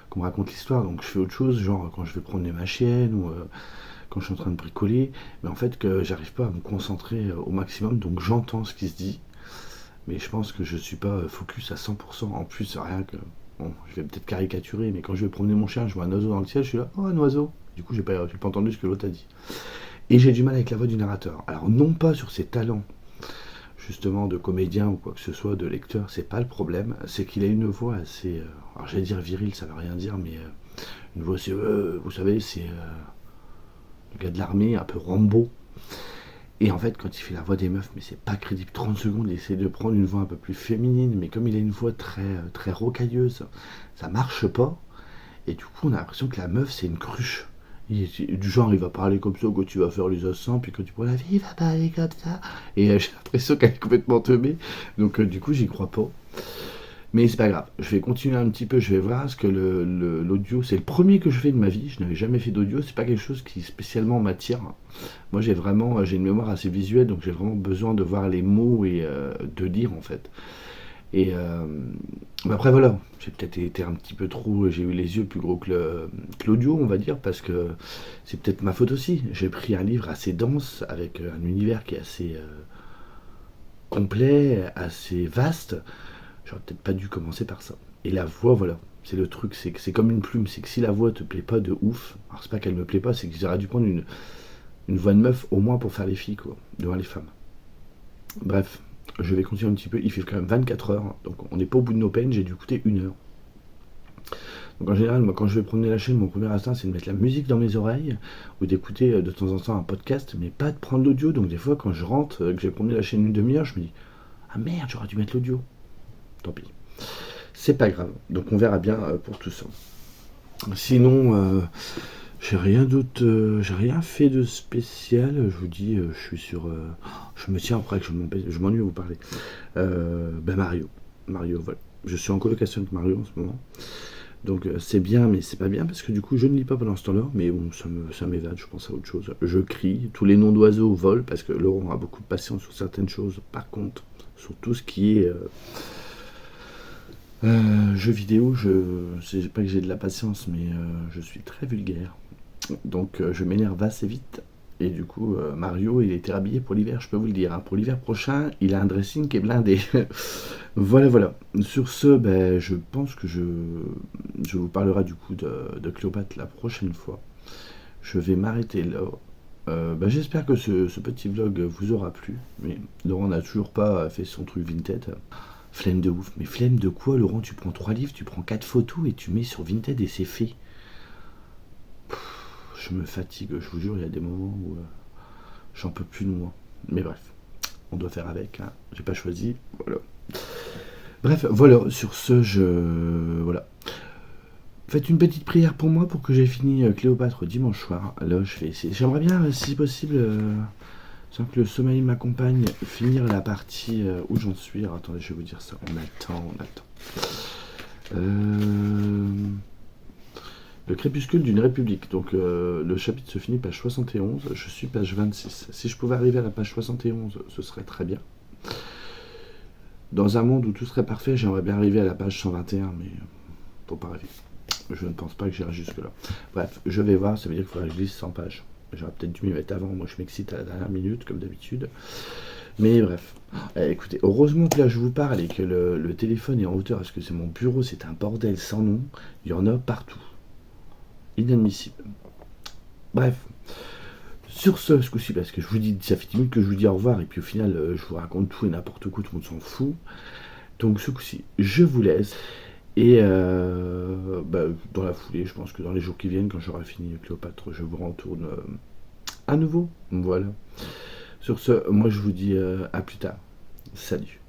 qu'on me raconte l'histoire. Donc, je fais autre chose, genre quand je vais promener ma chienne ou quand je suis en train de bricoler. Mais en fait, que j'arrive pas à me concentrer au maximum. Donc, j'entends ce qui se dit. Mais je pense que je suis pas focus à 100%. En plus, rien que... Bon, je vais peut-être caricaturer, mais quand je vais promener mon chien, je vois un oiseau dans le ciel, je suis là, oh un oiseau. Du coup, j'ai pas entendu ce que l'autre a dit. Et j'ai du mal avec la voix du narrateur. Alors, non pas sur ses talents, justement, de comédien ou quoi que ce soit, de lecteur, c'est pas le problème. C'est qu'il a une voix assez... alors, j'allais dire viril, ça veut rien dire, mais une voix assez... vous savez, c'est le gars de l'armée, un peu Rambo. Et en fait, quand il fait la voix des meufs, mais c'est pas crédible. 30 secondes, il essaie de prendre une voix un peu plus féminine, mais comme il a une voix très rocailleuse, ça marche pas. Et du coup, on a l'impression que la meuf, c'est une cruche. Du genre, il va parler comme ça quand tu vas faire les accents, puis quand tu prends la vie, il va parler comme ça. Et j'ai l'impression qu'elle est complètement teubée. Donc, du coup, j'y crois pas. Mais c'est pas grave, je vais continuer un petit peu, je vais voir, parce que l'audio, c'est le premier que je fais de ma vie, je n'avais jamais fait d'audio, c'est pas quelque chose qui spécialement m'attire. Moi j'ai une mémoire assez visuelle, donc j'ai vraiment besoin de voir les mots et de lire en fait. Et après voilà, j'ai peut-être été un petit peu trop, j'ai eu les yeux plus gros que l'audio on va dire, parce que c'est peut-être ma faute aussi. J'ai pris un livre assez dense, avec un univers qui est assez complet, assez vaste. J'aurais peut-être pas dû commencer par ça. Et la voix, voilà, c'est le truc, c'est que c'est comme une plume, c'est que si la voix te plaît pas de ouf, alors c'est pas qu'elle me plaît pas, c'est que j'aurais dû prendre une voix de meuf au moins pour faire les filles, quoi, devant les femmes. Bref, je vais continuer un petit peu, il fait quand même 24 heures, donc on n'est pas au bout de nos peines, j'ai dû écouter 1 heure. Donc en général, moi quand je vais promener la chaîne, mon premier instinct c'est de mettre la musique dans mes oreilles, ou d'écouter de temps en temps un podcast, mais pas de prendre l'audio, donc des fois quand je rentre, que j'ai promené la chaîne une demi-heure, je me dis, ah merde, j'aurais dû mettre l'audio. Tant pis. C'est pas grave. Donc on verra bien pour tout ça. Sinon, J'ai rien d'autre, j'ai rien fait de spécial. Je vous dis, je suis sur. Je me tiens après que je m'ennuie à vous parler. Mario. Mario, voilà. Je suis en colocation avec Mario en ce moment. Donc c'est bien, mais c'est pas bien parce que du coup je ne lis pas pendant ce temps-là. Mais bon, ça m'évade, je pense à autre chose. Je crie, tous les noms d'oiseaux volent parce que Laurent a beaucoup de patience sur certaines choses. Par contre, sur tout ce qui est jeux vidéo, c'est pas que j'ai de la patience, mais je suis très vulgaire. Donc je m'énerve assez vite. Et du coup, Mario, il était rhabillé pour l'hiver, je peux vous le dire, hein. Pour l'hiver prochain, il a un dressing qui est blindé. Voilà, voilà. Sur ce, je pense que je vous parlerai du coup de Cléopâtre la prochaine fois. Je vais m'arrêter là. J'espère que ce petit vlog vous aura plu. Mais Laurent n'a toujours pas fait son truc Vinted. Flemme de ouf. Mais flemme de quoi, Laurent? Tu prends 3 livres, tu prends 4 photos et tu mets sur Vinted et c'est fait. Je me fatigue, je vous jure, il y a des moments où j'en peux plus de moi. Mais bref, on doit faire avec, hein. J'ai pas choisi, voilà. Bref, voilà, sur ce, voilà. Faites une petite prière pour moi pour que j'ai fini Cléopâtre dimanche soir. Là, je vais essayer. J'aimerais bien, si possible, sans que le sommeil m'accompagne, finir la partie où j'en suis. Alors, attendez, je vais vous dire ça. On attend. Le crépuscule d'une république. Donc le chapitre se finit page 71, je suis page 26. Si je pouvais arriver à la page 71, ce serait très bien. Dans un monde où tout serait parfait, j'aimerais bien arriver à la page 121, mais faut pas rêver. Je ne pense pas que j'irai jusque là. Bref, je vais voir, ça veut dire qu'il faudra que je lise 100 pages. J'aurais peut-être dû m'y mettre avant, moi je m'excite à la dernière minute, comme d'habitude. Mais bref, écoutez, heureusement que là je vous parle et que le téléphone est en hauteur, parce que c'est mon bureau, c'est un bordel sans nom, il y en a partout. Inadmissible. Bref, sur ce coup-ci, parce que je vous dis, ça fait 10 minutes que je vous dis au revoir, et puis au final, je vous raconte tout et n'importe quoi, tout le monde s'en fout. Donc ce coup-ci, je vous laisse, et dans la foulée, je pense que dans les jours qui viennent, quand j'aurai fini Cléopâtre, je vous retourne à nouveau. Voilà. Sur ce, moi je vous dis à plus tard. Salut.